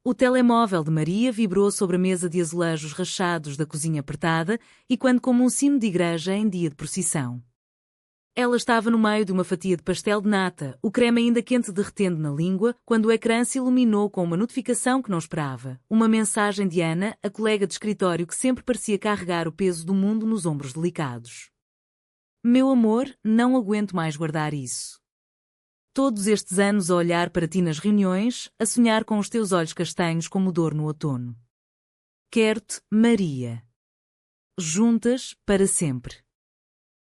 O telemóvel de Maria vibrou sobre a mesa de azulejos rachados da cozinha apertada e quando como um sino de igreja em dia de procissão. Ela estava no meio de uma fatia de pastel de nata, o creme ainda quente derretendo na língua, quando o ecrã se iluminou com uma notificação que não esperava. Uma mensagem de Ana, a colega de escritório que sempre parecia carregar o peso do mundo nos ombros delicados. Meu amor, não aguento mais guardar isso. Todos estes anos a olhar para ti nas reuniões, a sonhar com os teus olhos castanhos como dor no outono. Quero-te, Maria. Juntas, para sempre.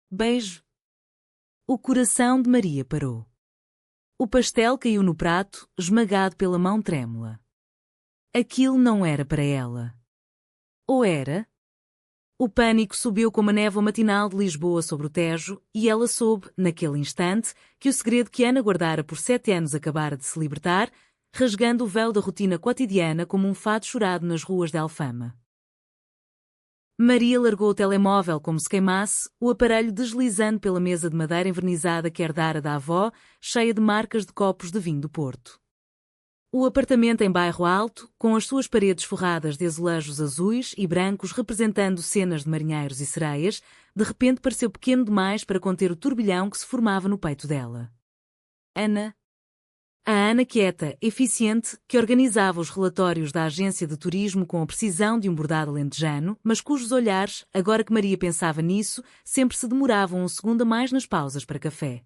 Beijo. O coração de Maria parou. O pastel caiu no prato, esmagado pela mão trêmula. Aquilo não era para ela. Ou era? O pânico subiu como a névoa matinal de Lisboa sobre o Tejo, e ela soube, naquele instante, que o segredo que Ana guardara por 7 anos acabara de se libertar, rasgando o véu da rotina cotidiana como um fado chorado nas ruas de Alfama. Maria largou o telemóvel como se queimasse, o aparelho deslizando pela mesa de madeira envernizada que herdara da avó, cheia de marcas de copos de vinho do Porto. O apartamento em bairro alto, com as suas paredes forradas de azulejos azuis e brancos representando cenas de marinheiros e sereias, de repente pareceu pequeno demais para conter o turbilhão que se formava no peito dela. Ana. A Ana quieta, eficiente, que organizava os relatórios da agência de turismo com a precisão de um bordado alentejano, mas cujos olhares, agora que Maria pensava nisso, sempre se demoravam um segundo a mais nas pausas para café.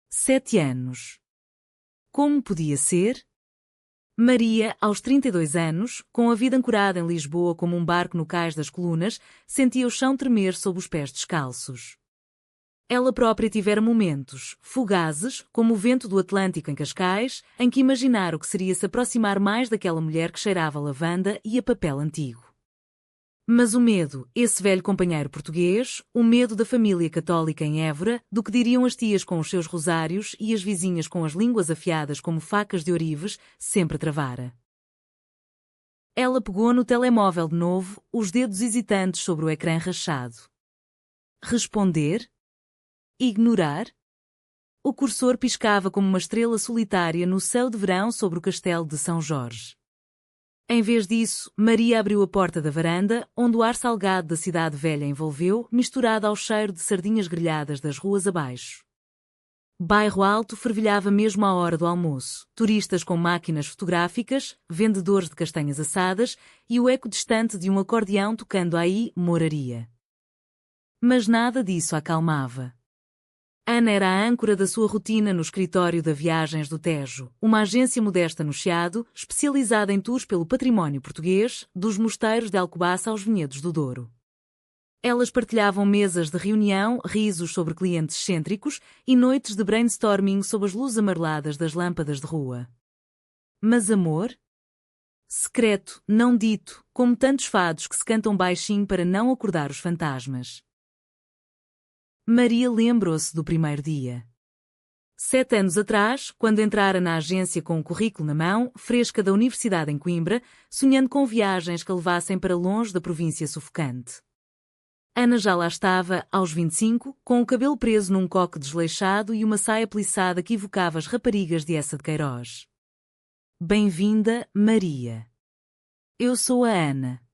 7 anos. Como podia ser? Maria, aos 32 anos, com a vida ancorada em Lisboa como um barco no cais das colunas, sentia o chão tremer sob os pés descalços. Ela própria tivera momentos, fugazes, como o vento do Atlântico em Cascais, em que imaginara o que seria se aproximar mais daquela mulher que cheirava a lavanda e a papel antigo. Mas o medo, esse velho companheiro português, o medo da família católica em Évora, do que diriam as tias com os seus rosários e as vizinhas com as línguas afiadas como facas de ourives, sempre travara. Ela pegou no telemóvel de novo, os dedos hesitantes sobre o ecrã rachado. Responder? Ignorar? O cursor piscava como uma estrela solitária no céu de verão sobre o castelo de São Jorge. Em vez disso, Maria abriu a porta da varanda, onde o ar salgado da cidade velha envolveu, misturado ao cheiro de sardinhas grelhadas das ruas abaixo. Bairro Alto fervilhava mesmo à hora do almoço, turistas com máquinas fotográficas, vendedores de castanhas assadas e o eco distante de um acordeão tocando aí, moraria. Mas nada disso a acalmava. Ana era a âncora da sua rotina no escritório da Viagens do Tejo, uma agência modesta no Chiado, especializada em tours pelo património português, dos mosteiros de Alcobaça aos vinhedos do Douro. Elas partilhavam mesas de reunião, risos sobre clientes excêntricos e noites de brainstorming sob as luzes amareladas das lâmpadas de rua. Mas amor? Secreto, não dito, como tantos fados que se cantam baixinho para não acordar os fantasmas. Maria lembrou-se do primeiro dia. 7 anos atrás, quando entrara na agência com o currículo na mão, fresca da Universidade em Coimbra, sonhando com viagens que a levassem para longe da província sufocante. Ana já lá estava, aos 25, com o cabelo preso num coque desleixado e uma saia plissada que evocava as raparigas de Essa de Queiroz. Bem-vinda, Maria. Eu sou a Ana.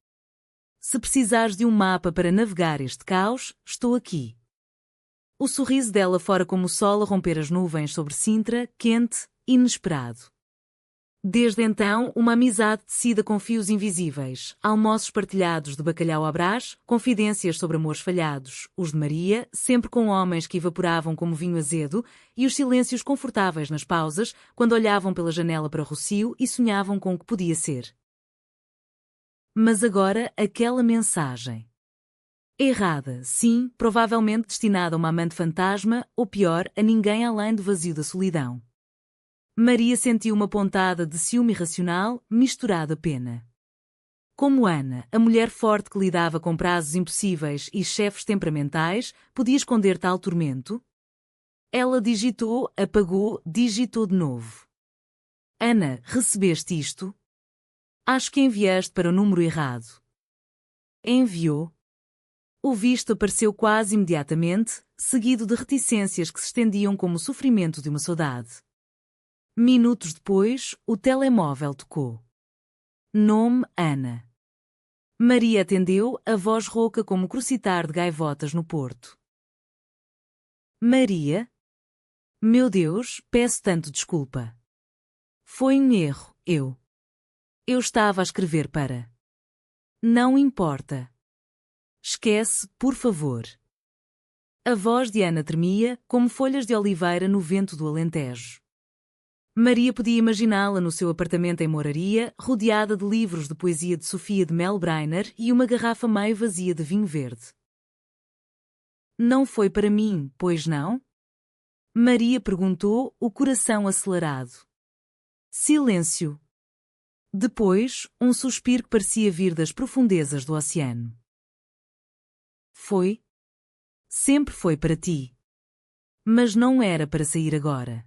Se precisares de um mapa para navegar este caos, estou aqui. O sorriso dela fora como o sol a romper as nuvens sobre Sintra, quente, inesperado. Desde então, uma amizade tecida com fios invisíveis, almoços partilhados de bacalhau à brás, confidências sobre amores falhados, os de Maria, sempre com homens que evaporavam como vinho azedo, e os silêncios confortáveis nas pausas, quando olhavam pela janela para Rossio e sonhavam com o que podia ser. Mas agora, aquela mensagem. Errada, sim, provavelmente destinada a uma amante fantasma, ou pior, a ninguém além do vazio da solidão. Maria sentiu uma pontada de ciúme irracional, misturado a pena. Como Ana, a mulher forte que lidava com prazos impossíveis e chefes temperamentais, podia esconder tal tormento? Ela digitou, apagou, digitou de novo. Ana, recebeste isto? Acho que enviaste para o número errado. Enviou. O visto apareceu quase imediatamente, seguido de reticências que se estendiam como o sofrimento de uma saudade. Minutos depois, o telemóvel tocou. Nome Ana. Maria atendeu, a voz rouca como o crocitar de gaivotas no porto. Maria? Meu Deus, peço tanto desculpa. Foi um erro, Eu estava a escrever para. Não importa. Esquece, por favor. A voz de Ana tremia, como folhas de oliveira no vento do Alentejo. Maria podia imaginá-la no seu apartamento em Moraria, rodeada de livros de poesia de Sofia de Melbreiner e uma garrafa meio vazia de vinho verde. Não foi para mim, pois não? Maria perguntou, o coração acelerado. Silêncio. Depois, um suspiro que parecia vir das profundezas do oceano. Foi? Sempre foi para ti. Mas não era para sair agora.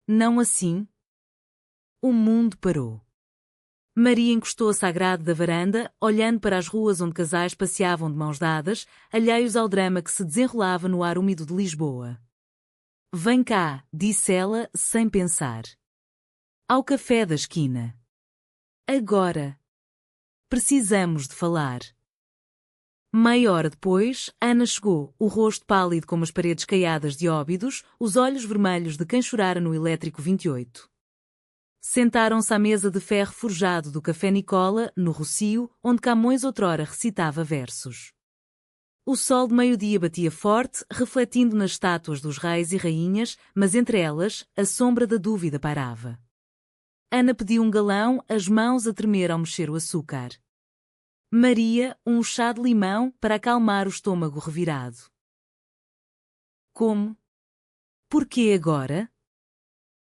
Não assim? O mundo parou. Maria encostou-se à grade da varanda, olhando para as ruas onde casais passeavam de mãos dadas, alheios ao drama que se desenrolava no ar úmido de Lisboa. Vem cá, disse ela, sem pensar. Ao café da esquina. Agora. Precisamos de falar. Meia hora depois, Ana chegou, o rosto pálido como as paredes caiadas de Óbidos, os olhos vermelhos de quem chorara no elétrico 28. Sentaram-se à mesa de ferro forjado do Café Nicola, no Rocio, onde Camões outrora recitava versos. O sol de meio-dia batia forte, refletindo nas estátuas dos reis e rainhas, mas entre elas, a sombra da dúvida pairava. Ana pediu um galão, as mãos a tremer ao mexer o açúcar. Maria, um chá de limão para acalmar o estômago revirado. Como? Por que agora?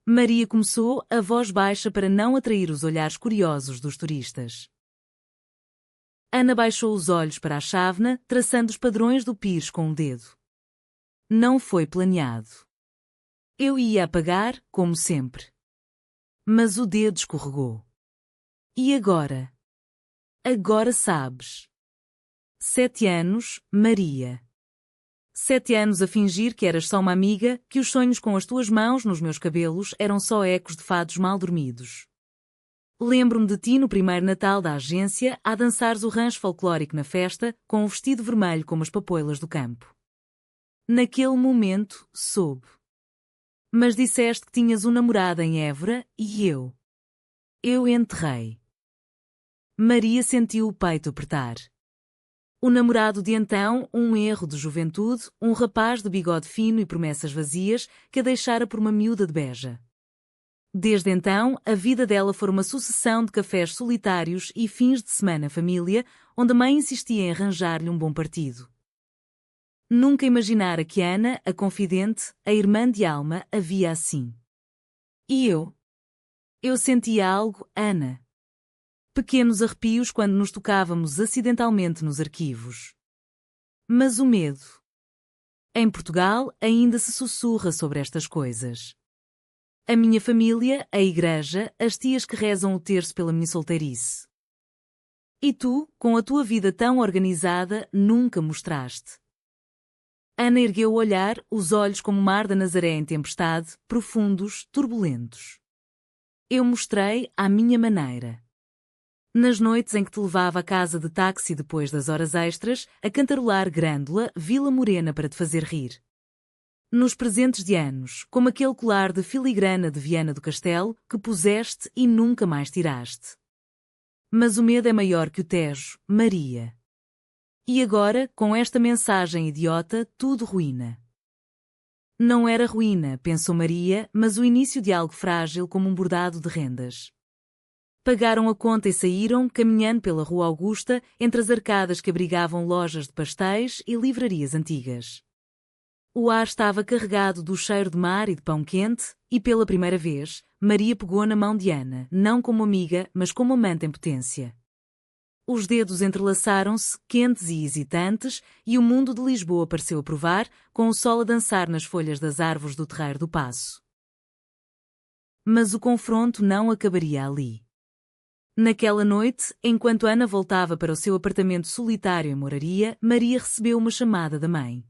Maria começou, a voz baixa para não atrair os olhares curiosos dos turistas. Ana baixou os olhos para a chávena, traçando os padrões do pires com o dedo. Não foi planeado. Eu ia apagar, como sempre. Mas o dedo escorregou. E agora? Agora sabes. 7 anos, Maria. 7 anos a fingir que eras só uma amiga, que os sonhos com as tuas mãos nos meus cabelos eram só ecos de fados mal dormidos. Lembro-me de ti no primeiro Natal da agência, a dançares o rancho folclórico na festa, com o vestido vermelho como as papoilas do campo. Naquele momento, soube. Mas disseste que tinhas um namorado em Évora, e eu. Eu enterrei. Maria sentiu o peito apertar. O namorado de então, um erro de juventude, um rapaz de bigode fino e promessas vazias, que a deixara por uma miúda de Beja. Desde então, a vida dela foi uma sucessão de cafés solitários e fins de semana família, onde a mãe insistia em arranjar-lhe um bom partido. Nunca imaginara que Ana, a confidente, a irmã de alma, havia assim. E eu? Eu sentia algo, Ana. Pequenos arrepios quando nos tocávamos acidentalmente nos arquivos. Mas o medo. Em Portugal ainda se sussurra sobre estas coisas. A minha família, a igreja, as tias que rezam o terço pela minha solteirice. E tu, com a tua vida tão organizada, nunca mostraste. Ana ergueu o olhar, os olhos como o mar da Nazaré em tempestade, profundos, turbulentos. Eu mostrei à minha maneira. Nas noites em que te levava à casa de táxi depois das horas extras, a cantarolar Grândola, Vila Morena para te fazer rir. Nos presentes de anos, como aquele colar de filigrana de Viana do Castelo, que puseste e nunca mais tiraste. Mas o medo é maior que o Tejo, Maria. E agora, com esta mensagem idiota, tudo ruína. Não era ruína, pensou Maria, mas o início de algo frágil como um bordado de rendas. Pagaram a conta e saíram, caminhando pela Rua Augusta, entre as arcadas que abrigavam lojas de pastéis e livrarias antigas. O ar estava carregado do cheiro de mar e de pão quente, e pela primeira vez, Maria pegou na mão de Ana, não como amiga, mas como amante em potência. Os dedos entrelaçaram-se, quentes e hesitantes, e o mundo de Lisboa pareceu a provar, com o sol a dançar nas folhas das árvores do terreiro do Paço. Mas o confronto não acabaria ali. Naquela noite, enquanto Ana voltava para o seu apartamento solitário em Moraria, Maria recebeu uma chamada da mãe.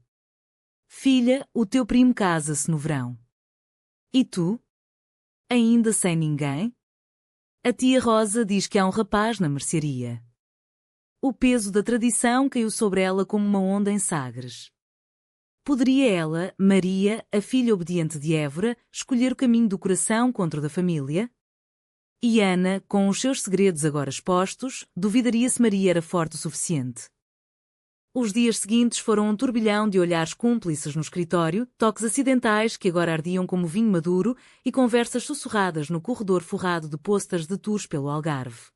Filha, o teu primo casa-se no verão. E tu? Ainda sem ninguém? A tia Rosa diz que há um rapaz na mercearia. O peso da tradição caiu sobre ela como uma onda em Sagres. Poderia ela, Maria, a filha obediente de Évora, escolher o caminho do coração contra o da família? E Ana, com os seus segredos agora expostos, duvidaria se Maria era forte o suficiente. Os dias seguintes foram um turbilhão de olhares cúmplices no escritório, toques acidentais que agora ardiam como vinho maduro e conversas sussurradas no corredor forrado de posters de tours pelo Algarve.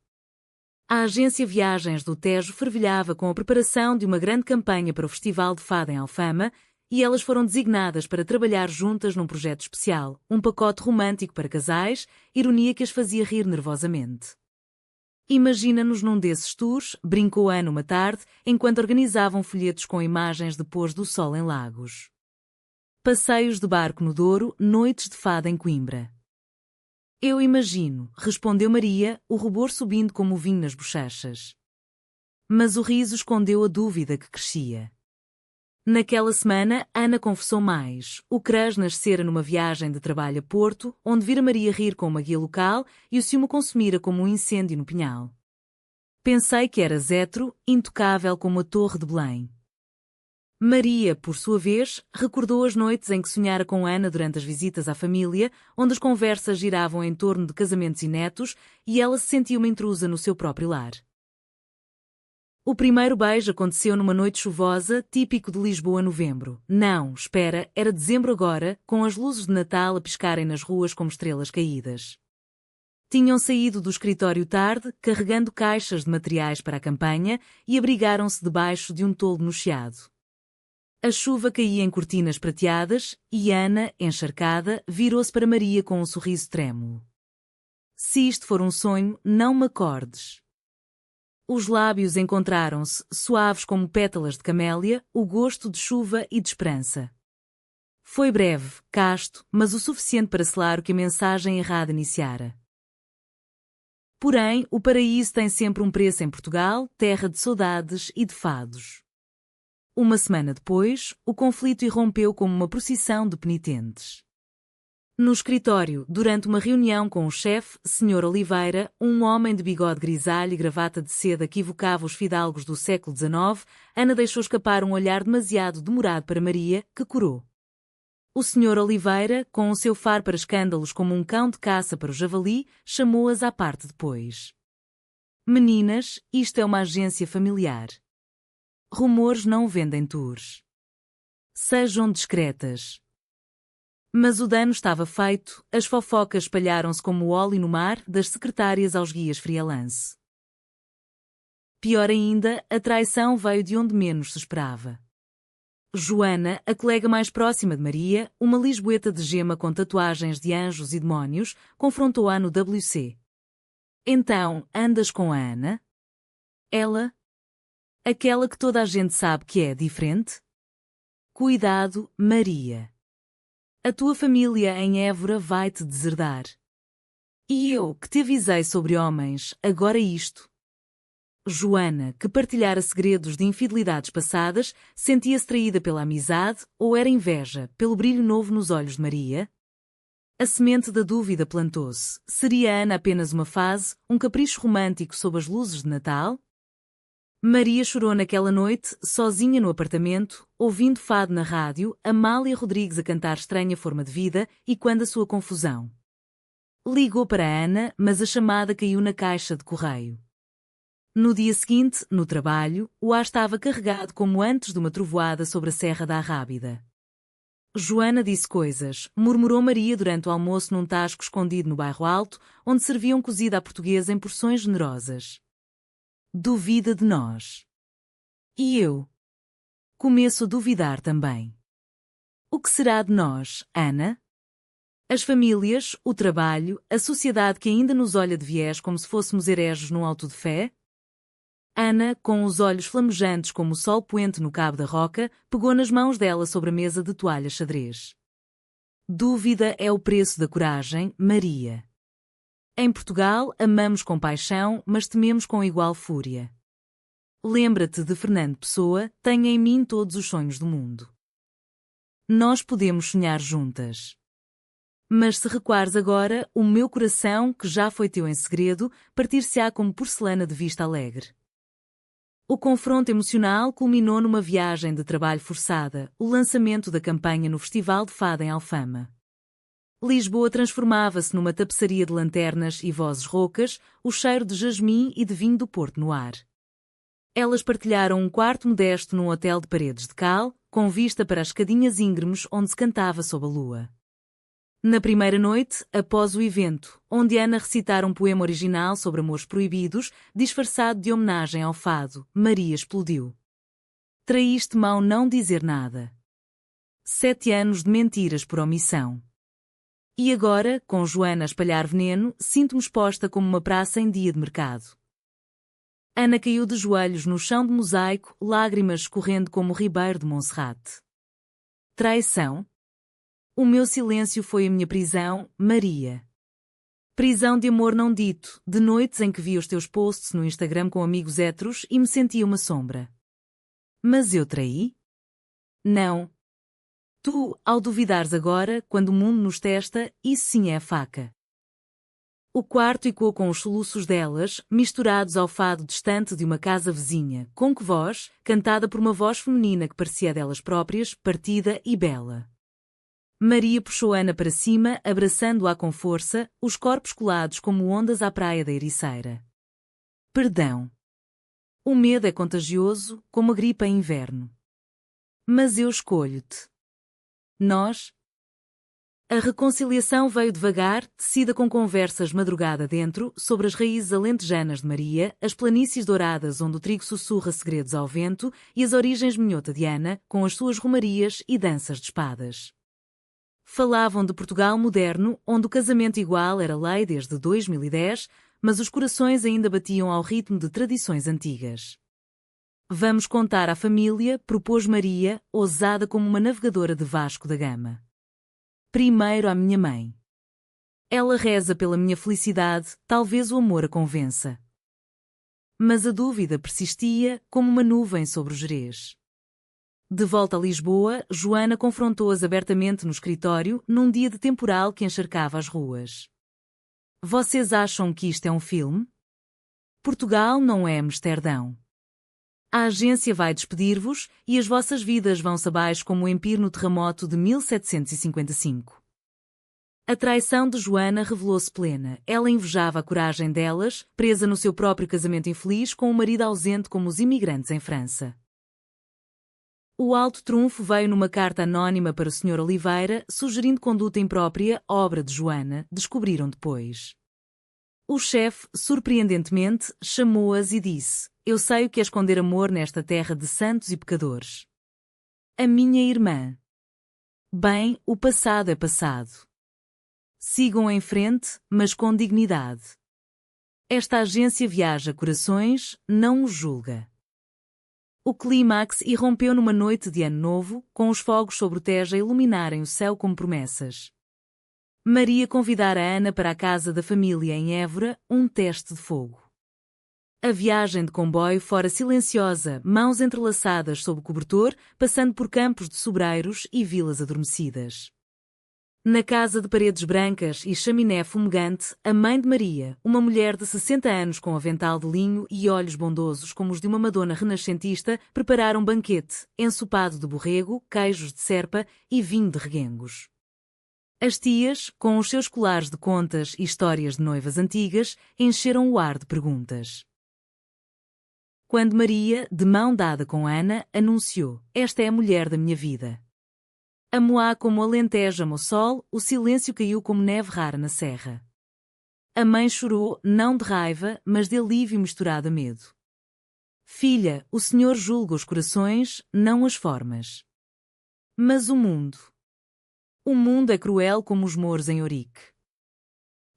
A agência Viagens do Tejo fervilhava com a preparação de uma grande campanha para o Festival de Fado em Alfama e elas foram designadas para trabalhar juntas num projeto especial, um pacote romântico para casais, ironia que as fazia rir nervosamente. Imagina-nos num desses tours, brincou Ana uma tarde, enquanto organizavam folhetos com imagens de pôr do sol em Lagos. Passeios de barco no Douro, noites de fado em Coimbra. Eu imagino, respondeu Maria, o rubor subindo como o vinho nas bochechas. Mas o riso escondeu a dúvida que crescia. Naquela semana, Ana confessou mais. O crush nascera numa viagem de trabalho a Porto, onde vira Maria rir com uma guia local e o ciúme consumira como um incêndio no pinhal. Pensei que eras hétero, intocável como a Torre de Belém. Maria, por sua vez, recordou as noites em que sonhara com Ana durante as visitas à família, onde as conversas giravam em torno de casamentos e netos, e ela se sentia uma intrusa no seu próprio lar. O primeiro beijo aconteceu numa noite chuvosa, típico de Lisboa novembro. Não, espera, era dezembro agora, com as luzes de Natal a piscarem nas ruas como estrelas caídas. Tinham saído do escritório tarde, carregando caixas de materiais para a campanha, e abrigaram-se debaixo de um toldo no chiado. A chuva caía em cortinas prateadas, e Ana, encharcada, virou-se para Maria com um sorriso trêmulo. Se isto for um sonho, não me acordes. Os lábios encontraram-se, suaves como pétalas de camélia, o gosto de chuva e de esperança. Foi breve, casto, mas o suficiente para selar o que a mensagem errada iniciara. Porém, o paraíso tem sempre um preço em Portugal, terra de saudades e de fados. Uma semana depois, o conflito irrompeu como uma procissão de penitentes. No escritório, durante uma reunião com o chefe, Sr. Oliveira, um homem de bigode grisalho e gravata de seda que evocava os fidalgos do século XIX, Ana deixou escapar um olhar demasiado demorado para Maria, que corou. O Sr. Oliveira, com o seu faro para escândalos como um cão de caça para o javali, chamou-as à parte depois. Meninas, isto é uma agência familiar. Rumores não vendem tours. Sejam discretas. Mas o dano estava feito, as fofocas espalharam-se como óleo no mar, das secretárias aos guias freelance. Pior ainda, a traição veio de onde menos se esperava. Joana, a colega mais próxima de Maria, uma lisboeta de gema com tatuagens de anjos e demónios, confrontou-a no WC. Então, andas com a Ana? Ela? Aquela que toda a gente sabe que é diferente? Cuidado, Maria. A tua família em Évora vai-te deserdar. E eu, que te avisei sobre homens, agora isto. Joana, que partilhara segredos de infidelidades passadas, sentia-se traída pela amizade ou era inveja, pelo brilho novo nos olhos de Maria? A semente da dúvida plantou-se. Seria Ana apenas uma fase, um capricho romântico sob as luzes de Natal? Maria chorou naquela noite, sozinha no apartamento, ouvindo fado na rádio, Amália Rodrigues a cantar Estranha Forma de Vida e quando a sua confusão. Ligou para a Ana, mas a chamada caiu na caixa de correio. No dia seguinte, no trabalho, o ar estava carregado como antes de uma trovoada sobre a Serra da Arrábida. Joana disse coisas, murmurou Maria durante o almoço num tasco escondido no bairro Alto, onde serviam cozida à portuguesa em porções generosas. Duvida de nós. E eu? Começo a duvidar também. O que será de nós, Ana? As famílias, o trabalho, a sociedade que ainda nos olha de viés como se fôssemos hereges num auto de fé? Ana, com os olhos flamejantes como o sol poente no cabo da roca, pegou nas mãos dela sobre a mesa de toalha xadrez. Dúvida é o preço da coragem, Maria. Em Portugal, amamos com paixão, mas tememos com igual fúria. Lembra-te de Fernando Pessoa, tenha em mim todos os sonhos do mundo. Nós podemos sonhar juntas. Mas se recuares agora, o meu coração, que já foi teu em segredo, partir-se-á como porcelana de vista alegre. O confronto emocional culminou numa viagem de trabalho forçada, o lançamento da campanha no Festival de Fado em Alfama. Lisboa transformava-se numa tapeçaria de lanternas e vozes roucas, o cheiro de jasmim e de vinho do Porto no ar. Elas partilharam um quarto modesto num hotel de paredes de cal, com vista para as escadinhas íngremes onde se cantava sob a lua. Na primeira noite, após o evento, onde Ana recitara um poema original sobre amores proibidos, disfarçado de homenagem ao fado, Maria explodiu. Traíste mão não dizer nada. 7 anos de mentiras por omissão. E agora, com Joana a espalhar veneno, sinto-me exposta como uma praça em dia de mercado. Ana caiu de joelhos no chão de mosaico, lágrimas escorrendo como o ribeiro de Monserrate. Traição? O meu silêncio foi a minha prisão, Maria. Prisão de amor não dito, de noites em que vi os teus posts no Instagram com amigos héteros e me sentia uma sombra. Mas eu traí? Não. Tu, ao duvidares agora, quando o mundo nos testa, isso sim é a faca. O quarto ecoou com os soluços delas, misturados ao fado distante de uma casa vizinha, com que voz, cantada por uma voz feminina que parecia delas próprias, partida e bela. Maria puxou Ana para cima, abraçando-a com força, os corpos colados como ondas à praia da Ericeira. Perdão. O medo é contagioso, como a gripe em inverno. Mas eu escolho-te. Nós? A reconciliação veio devagar, tecida com conversas madrugada dentro, sobre as raízes alentejanas de Maria, as planícies douradas onde o trigo sussurra segredos ao vento e as origens minhota de Ana, com as suas romarias e danças de espadas. Falavam de Portugal moderno, onde o casamento igual era lei desde 2010, mas os corações ainda batiam ao ritmo de tradições antigas. Vamos contar à família, propôs Maria, ousada como uma navegadora de Vasco da Gama. Primeiro à minha mãe. Ela reza pela minha felicidade, talvez o amor a convença. Mas a dúvida persistia, como uma nuvem sobre o Gerês. De volta a Lisboa, Joana confrontou-as abertamente no escritório, num dia de temporal que encharcava as ruas. Vocês acham que isto é um filme? Portugal não é Amsterdão. A agência vai despedir-vos e as vossas vidas vão-se abaixo como o empire no terremoto de 1755. A traição de Joana revelou-se plena. Ela invejava a coragem delas, presa no seu próprio casamento infeliz com um marido ausente como os imigrantes em França. O alto trunfo veio numa carta anónima para o Sr. Oliveira, sugerindo conduta imprópria, obra de Joana, descobriram depois. O chefe, surpreendentemente, chamou-as e disse: Eu sei o que é esconder amor nesta terra de santos e pecadores. A minha irmã. Bem, o passado é passado. Sigam em frente, mas com dignidade. Esta agência viaja corações, não os julga. O clímax irrompeu numa noite de ano novo, com os fogos sobre o Tejo a iluminarem o céu como promessas. Maria convidara Ana para a casa da família em Évora, um teste de fogo. A viagem de comboio fora silenciosa, mãos entrelaçadas sob o cobertor, passando por campos de sobreiros e vilas adormecidas. Na casa de paredes brancas e chaminé fumegante, a mãe de Maria, uma mulher de 60 anos com avental de linho e olhos bondosos como os de uma Madonna renascentista, prepararam um banquete, ensopado de borrego, queijos de serpa e vinho de reguengos. As tias, com os seus colares de contas e histórias de noivas antigas, encheram o ar de perguntas. Quando Maria, de mão dada com Ana, anunciou: Esta é a mulher da minha vida. Amo-a como o Alentejo ama o sol, o silêncio caiu como neve rara na serra. A mãe chorou, não de raiva, mas de alívio misturado a medo. Filha, o Senhor julga os corações, não as formas. Mas o mundo. O mundo é cruel como os mouros em Ourique.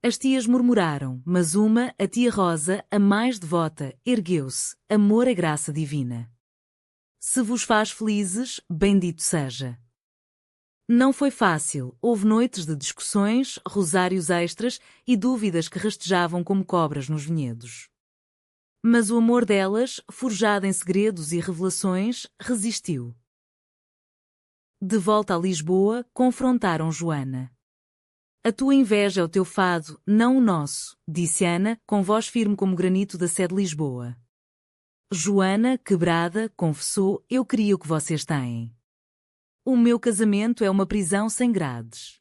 As tias murmuraram, mas uma, a tia Rosa, a mais devota, ergueu-se: Amor é graça divina. Se vos faz felizes, bendito seja. Não foi fácil, houve noites de discussões, rosários extras e dúvidas que rastejavam como cobras nos vinhedos. Mas o amor delas, forjado em segredos e revelações, resistiu. De volta a Lisboa, confrontaram Joana. A tua inveja é o teu fado, não o nosso, disse Ana, com voz firme como o granito da sé de Lisboa. Joana, quebrada, confessou, eu queria o que vocês têm. O meu casamento é uma prisão sem grades.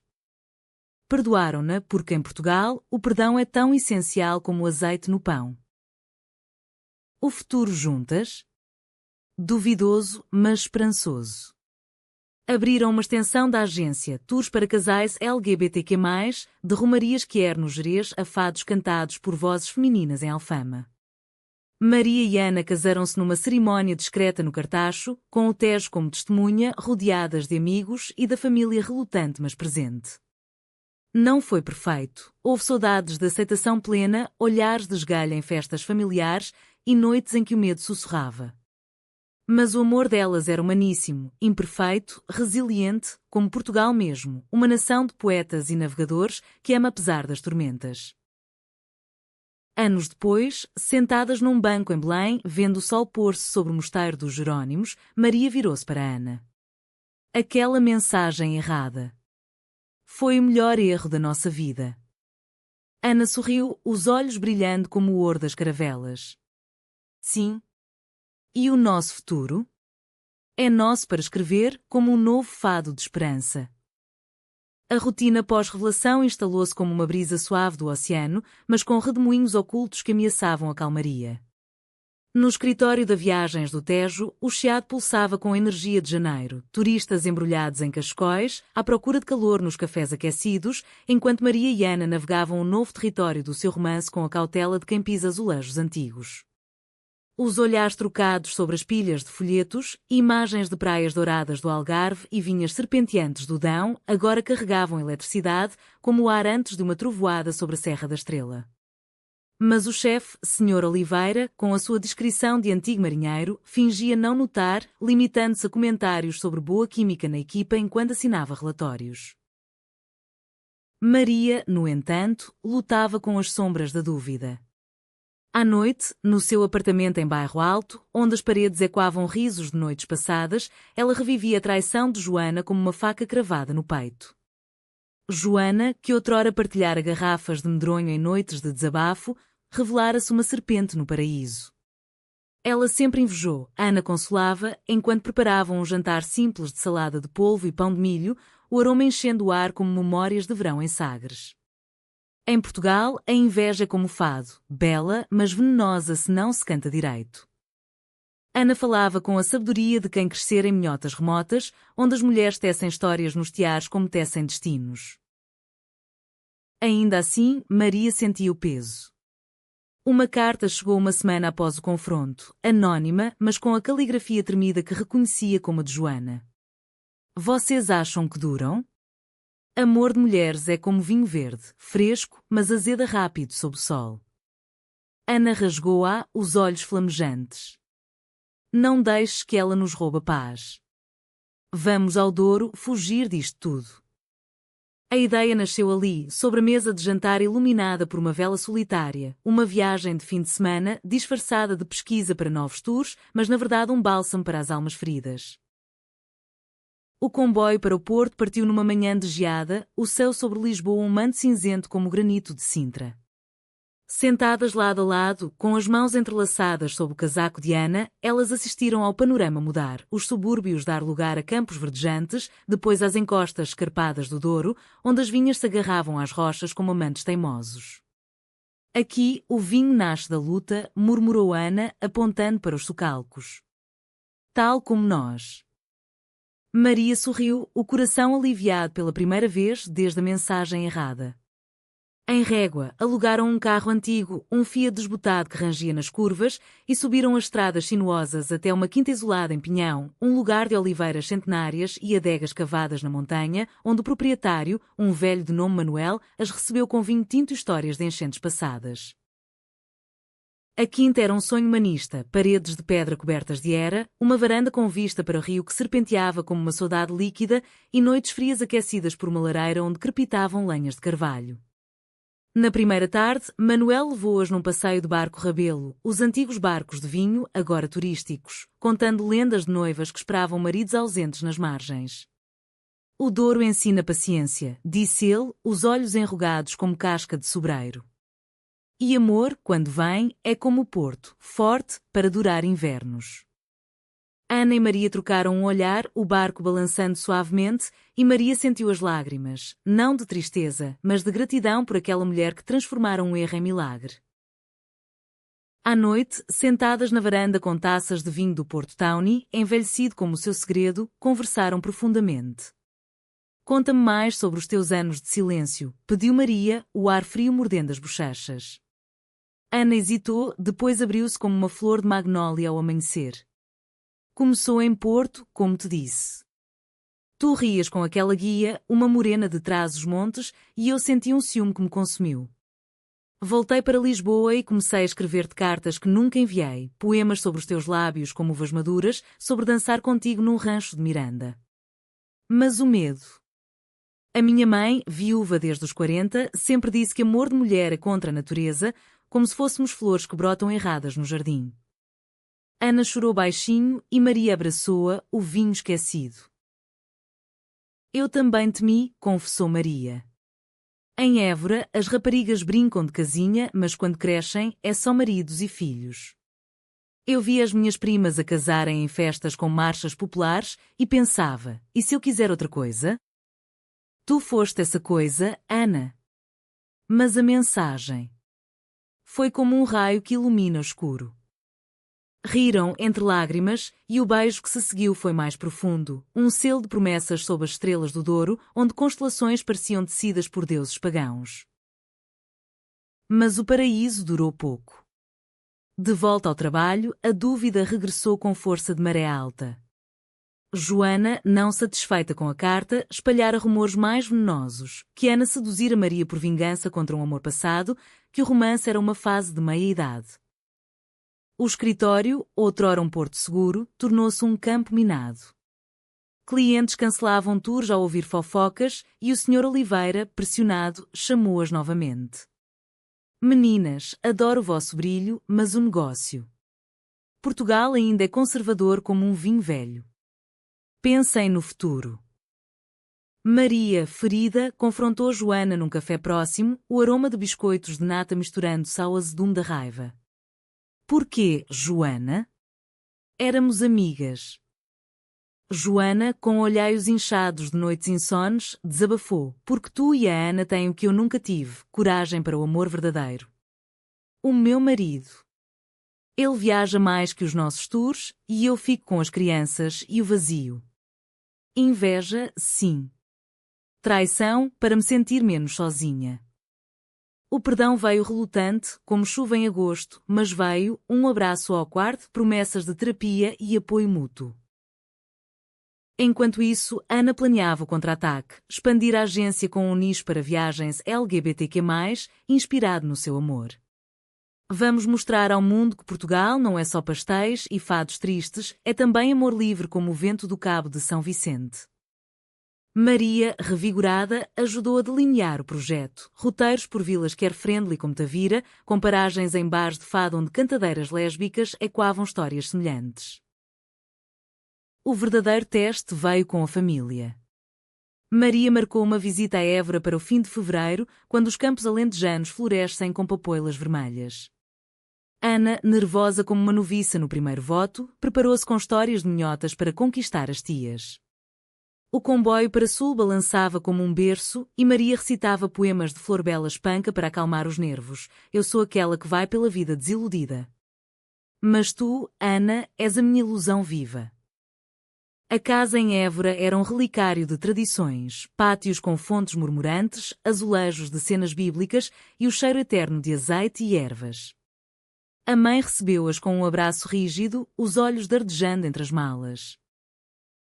Perdoaram-na porque em Portugal o perdão é tão essencial como o azeite no pão. O futuro juntas? Duvidoso, mas esperançoso. Abriram uma extensão da agência Tours para casais LGBTQ+, de Romarias Quier no Gerês a fados cantados por vozes femininas em Alfama. Maria e Ana casaram-se numa cerimónia discreta no Cartacho, com o Tejo como testemunha, rodeadas de amigos e da família relutante mas presente. Não foi perfeito. Houve saudades de aceitação plena, olhares de esgalho em festas familiares e noites em que o medo sussurrava. Mas o amor delas era humaníssimo, imperfeito, resiliente, como Portugal mesmo, uma nação de poetas e navegadores que ama apesar das tormentas. Anos depois, sentadas num banco em Belém, vendo o sol pôr-se sobre o mosteiro dos Jerónimos, Maria virou-se para Ana. Aquela mensagem errada. Foi o melhor erro da nossa vida. Ana sorriu, os olhos brilhando como o ouro das caravelas. Sim. E o nosso futuro? É nosso para escrever como um novo fado de esperança. A rotina pós-revelação instalou-se como uma brisa suave do oceano, mas com redemoinhos ocultos que ameaçavam a calmaria. No escritório da Viagens do Tejo, o chiado pulsava com a energia de janeiro, turistas embrulhados em cascóis, à procura de calor nos cafés aquecidos, enquanto Maria e Ana navegavam o novo território do seu romance com a cautela de quem pisa azulejos antigos. Os olhares trocados sobre as pilhas de folhetos, imagens de praias douradas do Algarve e vinhas serpenteantes do Dão agora carregavam eletricidade como o ar antes de uma trovoada sobre a Serra da Estrela. Mas o chefe, Sr. Oliveira, com a sua descrição de antigo marinheiro, fingia não notar, limitando-se a comentários sobre boa química na equipa enquanto assinava relatórios. Maria, no entanto, lutava com as sombras da dúvida. À noite, no seu apartamento em Bairro Alto, onde as paredes ecoavam risos de noites passadas, ela revivia a traição de Joana como uma faca cravada no peito. Joana, que outrora partilhara garrafas de medronho em noites de desabafo, revelara-se uma serpente no paraíso. Ela sempre invejou, Ana consolava, enquanto preparavam um jantar simples de salada de polvo e pão de milho, o aroma enchendo o ar como memórias de verão em Sagres. Em Portugal, a inveja é como fado, bela, mas venenosa se não se canta direito. Ana falava com a sabedoria de quem crescera em minhotas remotas, onde as mulheres tecem histórias nos tiares como tecem destinos. Ainda assim, Maria sentia o peso. Uma carta chegou uma semana após o confronto, anónima, mas com a caligrafia tremida que reconhecia como a de Joana. Vocês acham que duram? Amor de mulheres é como vinho verde, fresco, mas azeda rápido sob o sol. Ana rasgou-a, os olhos flamejantes. Não deixes que ela nos roube a paz. Vamos ao Douro fugir disto tudo. A ideia nasceu ali, sobre a mesa de jantar iluminada por uma vela solitária, uma viagem de fim de semana disfarçada de pesquisa para novos tours, mas na verdade um bálsamo para as almas feridas. O comboio para o Porto partiu numa manhã de geada, o céu sobre Lisboa um manto cinzento como o granito de Sintra. Sentadas lado a lado, com as mãos entrelaçadas sob o casaco de Ana, elas assistiram ao panorama mudar, os subúrbios dar lugar a campos verdejantes, depois às encostas escarpadas do Douro, onde as vinhas se agarravam às rochas como amantes teimosos. Aqui, o vinho nasce da luta, murmurou Ana, apontando para os socalcos. Tal como nós. Maria sorriu, o coração aliviado pela primeira vez desde a mensagem errada. Em Régua, alugaram um carro antigo, um Fiat desbotado que rangia nas curvas, e subiram as estradas sinuosas até uma quinta isolada em Pinhão, um lugar de oliveiras centenárias e adegas cavadas na montanha, onde o proprietário, um velho de nome Manuel, as recebeu com vinho tinto e histórias de enchentes passadas. A quinta era um sonho humanista, paredes de pedra cobertas de era, uma varanda com vista para o rio que serpenteava como uma saudade líquida e noites frias aquecidas por uma lareira onde crepitavam lenhas de carvalho. Na primeira tarde, Manuel levou-as num passeio de barco Rabelo, os antigos barcos de vinho, agora turísticos, contando lendas de noivas que esperavam maridos ausentes nas margens. O Douro ensina paciência, disse ele, os olhos enrugados como casca de sobreiro. E amor, quando vem, é como o Porto, forte, para durar invernos. Ana e Maria trocaram um olhar, o barco balançando suavemente, e Maria sentiu as lágrimas, não de tristeza, mas de gratidão por aquela mulher que transformara um erro em milagre. À noite, sentadas na varanda com taças de vinho do Porto Tawny, envelhecido como o seu segredo, conversaram profundamente. Conta-me mais sobre os teus anos de silêncio, pediu Maria, o ar frio mordendo as bochechas. Ana hesitou, depois abriu-se como uma flor de magnólia ao amanhecer. Começou em Porto, como te disse. Tu rias com aquela guia, uma morena de trás os montes, e eu senti um ciúme que me consumiu. Voltei para Lisboa e comecei a escrever-te cartas que nunca enviei, poemas sobre os teus lábios como uvas maduras, sobre dançar contigo num rancho de Miranda. Mas o medo. A minha mãe, viúva desde os 40, sempre disse que amor de mulher é contra a natureza, como se fôssemos flores que brotam erradas no jardim. Ana chorou baixinho e Maria abraçou-a, o vinho esquecido. Eu também temi, confessou Maria. Em Évora, as raparigas brincam de casinha, mas quando crescem, é só maridos e filhos. Eu vi as minhas primas a casarem em festas com marchas populares e pensava, e se eu quiser outra coisa? Tu foste essa coisa, Ana. Mas a mensagem foi como um raio que ilumina o escuro. Riram entre lágrimas, e o beijo que se seguiu foi mais profundo, um selo de promessas sob as estrelas do Douro, onde constelações pareciam tecidas por deuses pagãos. Mas o paraíso durou pouco. De volta ao trabalho, a dúvida regressou com força de maré alta. Joana, não satisfeita com a carta, espalhara rumores mais venenosos, que Ana seduzira Maria por vingança contra um amor passado, que o romance era uma fase de meia-idade. O escritório, outrora um porto seguro, tornou-se um campo minado. Clientes cancelavam tours ao ouvir fofocas e o Sr. Oliveira, pressionado, chamou-as novamente. Meninas, adoro o vosso brilho, mas o negócio. Portugal ainda é conservador como um vinho velho. Pensem no futuro. Maria, ferida, confrontou Joana num café próximo, o aroma de biscoitos de nata misturando-se ao azedume da raiva. Porquê, Joana? Éramos amigas. Joana, com olheiros inchados de noites insones, desabafou. Porque tu e a Ana têm o que eu nunca tive, coragem para o amor verdadeiro. O meu marido. Ele viaja mais que os nossos tours, e eu fico com as crianças e o vazio. Inveja, sim. Traição, para me sentir menos sozinha. O perdão veio relutante, como chuva em agosto, mas veio, um abraço ao quarto, promessas de terapia e apoio mútuo. Enquanto isso, Ana planeava o contra-ataque, expandir a agência com um nicho para viagens LGBTQ+, inspirado no seu amor. Vamos mostrar ao mundo que Portugal não é só pastéis e fados tristes, é também amor livre como o vento do Cabo de São Vicente. Maria, revigorada, ajudou a delinear o projeto. Roteiros por vilas queer-friendly como Tavira, com paragens em bares de fado onde cantadeiras lésbicas ecoavam histórias semelhantes. O verdadeiro teste veio com a família. Maria marcou uma visita a Évora para o fim de fevereiro, quando os campos alentejanos florescem com papoilas vermelhas. Ana, nervosa como uma noviça no primeiro voto, preparou-se com histórias de minhotas para conquistar as tias. O comboio para sul balançava como um berço e Maria recitava poemas de Florbela Espanca para acalmar os nervos. Eu sou aquela que vai pela vida desiludida. Mas tu, Ana, és a minha ilusão viva. A casa em Évora era um relicário de tradições, pátios com fontes murmurantes, azulejos de cenas bíblicas e o cheiro eterno de azeite e ervas. A mãe recebeu-as com um abraço rígido, os olhos dardejando entre as malas.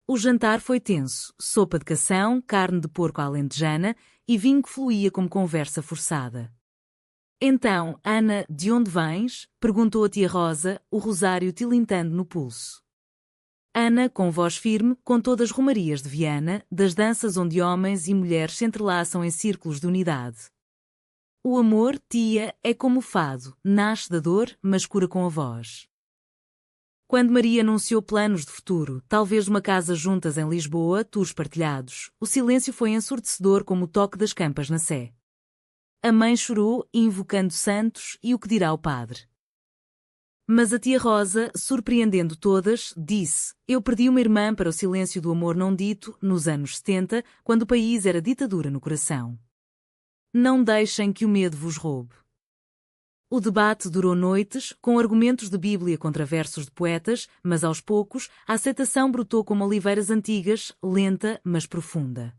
O jantar foi tenso, sopa de cação, carne de porco alentejana e vinho que fluía como conversa forçada. Então, Ana, de onde vens? Perguntou a tia Rosa, o rosário tilintando no pulso. Ana, com voz firme, contou das romarias de Viana, das danças onde homens e mulheres se entrelaçam em círculos de unidade. O amor, tia, é como o fado, nasce da dor, mas cura com a voz. Quando Maria anunciou planos de futuro, talvez uma casa juntas em Lisboa, tours partilhados, o silêncio foi ensurdecedor como o toque das campas na Sé. A mãe chorou, invocando santos, e o que dirá o padre? Mas a tia Rosa, surpreendendo todas, disse: eu perdi uma irmã para o silêncio do amor não dito, nos anos 70, quando o país era ditadura no coração. Não deixem que o medo vos roube. O debate durou noites, com argumentos de Bíblia contra versos de poetas, mas aos poucos, a aceitação brotou como oliveiras antigas, lenta, mas profunda.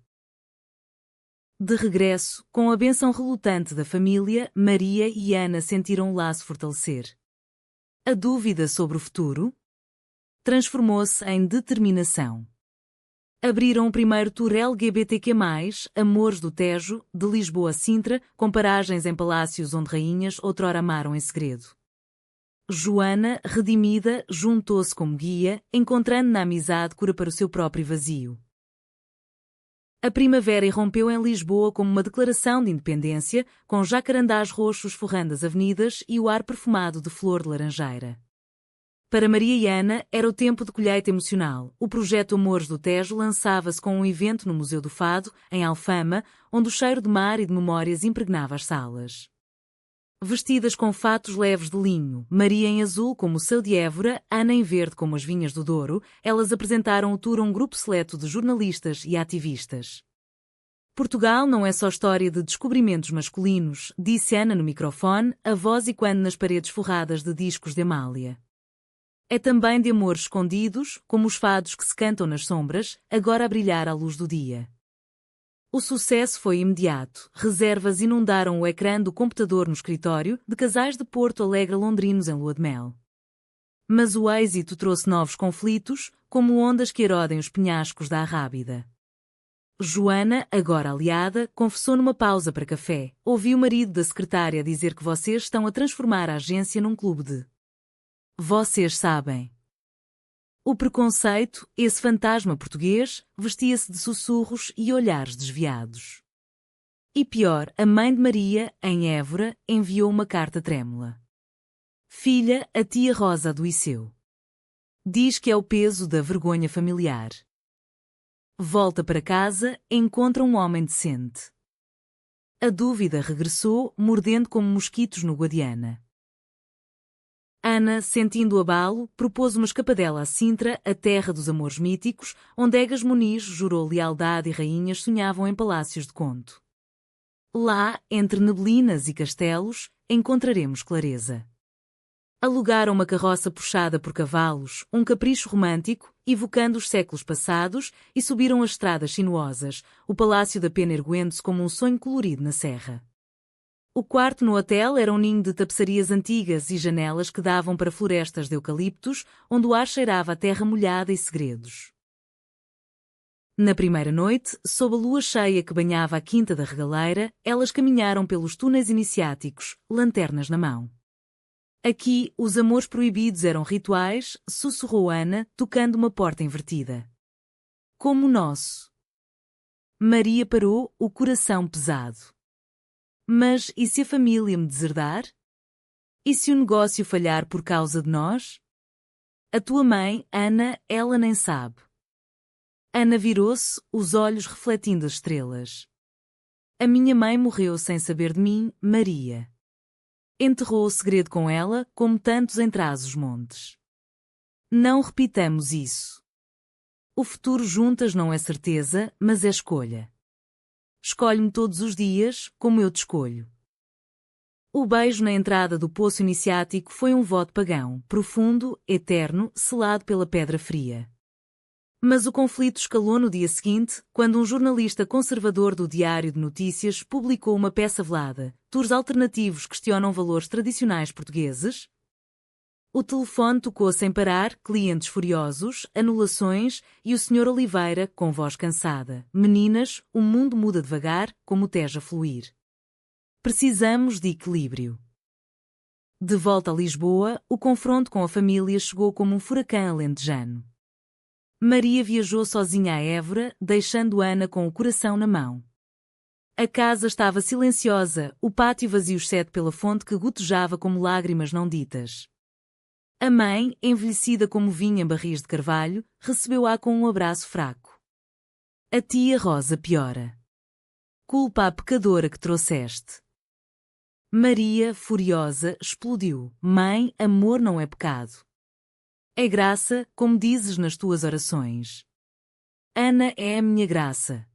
De regresso, com a bênção relutante da família, Maria e Ana sentiram o laço fortalecer. A dúvida sobre o futuro transformou-se em determinação. Abriram o primeiro tour LGBTQ+, Amores do Tejo, de Lisboa a Sintra, com paragens em palácios onde rainhas outrora amaram em segredo. Joana, redimida, juntou-se como guia, encontrando na amizade cura para o seu próprio vazio. A primavera irrompeu em Lisboa como uma declaração de independência, com jacarandás roxos forrando as avenidas e o ar perfumado de flor de laranjeira. Para Maria e Ana, era o tempo de colheita emocional. O projeto Amores do Tejo lançava-se com um evento no Museu do Fado, em Alfama, onde o cheiro de mar e de memórias impregnava as salas. Vestidas com fatos leves de linho, Maria em azul como o céu de Évora, Ana em verde como as vinhas do Douro, elas apresentaram o tour a um grupo seleto de jornalistas e ativistas. Portugal não é só história de descobrimentos masculinos, disse Ana no microfone, a voz ecoando nas paredes forradas de discos de Amália. É também de amores escondidos, como os fados que se cantam nas sombras, agora a brilhar à luz do dia. O sucesso foi imediato. Reservas inundaram o ecrã do computador no escritório de casais de Porto Alegre londrinos em lua de mel. Mas o êxito trouxe novos conflitos, como ondas que erodem os penhascos da Arrábida. Joana, agora aliada, confessou numa pausa para café. Ouvi o marido da secretária dizer que vocês estão a transformar a agência num clube de... Vocês sabem. O preconceito, esse fantasma português, vestia-se de sussurros e olhares desviados. E pior, a mãe de Maria, em Évora, enviou uma carta trêmula. Filha, a tia Rosa adoeceu. Diz que é o peso da vergonha familiar. Volta para casa, encontra um homem decente. A dúvida regressou, mordendo como mosquitos no Guadiana. Ana, sentindo o abalo, propôs uma escapadela a Sintra, a terra dos amores míticos, onde Egas Muniz jurou lealdade e rainhas sonhavam em palácios de conto. Lá, entre neblinas e castelos, encontraremos clareza. Alugaram uma carroça puxada por cavalos, um capricho romântico, evocando os séculos passados, e subiram as estradas sinuosas, o Palácio da Pena erguendo-se como um sonho colorido na serra. O quarto no hotel era um ninho de tapeçarias antigas e janelas que davam para florestas de eucaliptos, onde o ar cheirava a terra molhada e segredos. Na primeira noite, sob a lua cheia que banhava a Quinta da Regaleira, elas caminharam pelos túneis iniciáticos, lanternas na mão. Aqui, os amores proibidos eram rituais, sussurrou Ana, tocando uma porta invertida. Como o nosso. Maria parou, o coração pesado. Mas e se a família me deserdar? E se o negócio falhar por causa de nós? A tua mãe, Ana, ela nem sabe. Ana virou-se, os olhos refletindo as estrelas. A minha mãe morreu sem saber de mim, Maria. Enterrou o segredo com ela, como tantos em trás-os-montes. Não repitamos isso. O futuro juntas não é certeza, mas é escolha. Escolhe-me todos os dias, como eu te escolho. O beijo na entrada do poço iniciático foi um voto pagão, profundo, eterno, selado pela pedra fria. Mas o conflito escalou no dia seguinte, quando um jornalista conservador do Diário de Notícias publicou uma peça velada. Tours alternativos questionam valores tradicionais portugueses? O telefone tocou sem parar, clientes furiosos, anulações e o Sr. Oliveira, com voz cansada. Meninas, o mundo muda devagar, como o Tejo a fluir. Precisamos de equilíbrio. De volta a Lisboa, o confronto com a família chegou como um furacão alentejano. Maria viajou sozinha a Évora, deixando Ana com o coração na mão. A casa estava silenciosa, o pátio vazio exceto pela fonte que gotejava como lágrimas não ditas. A mãe, envelhecida como vinho em barris de carvalho, recebeu-a com um abraço fraco. A tia Rosa piora. Culpa a pecadora que trouxeste. Maria, furiosa, explodiu. Mãe, amor não é pecado. É graça, como dizes nas tuas orações. Ana é a minha graça.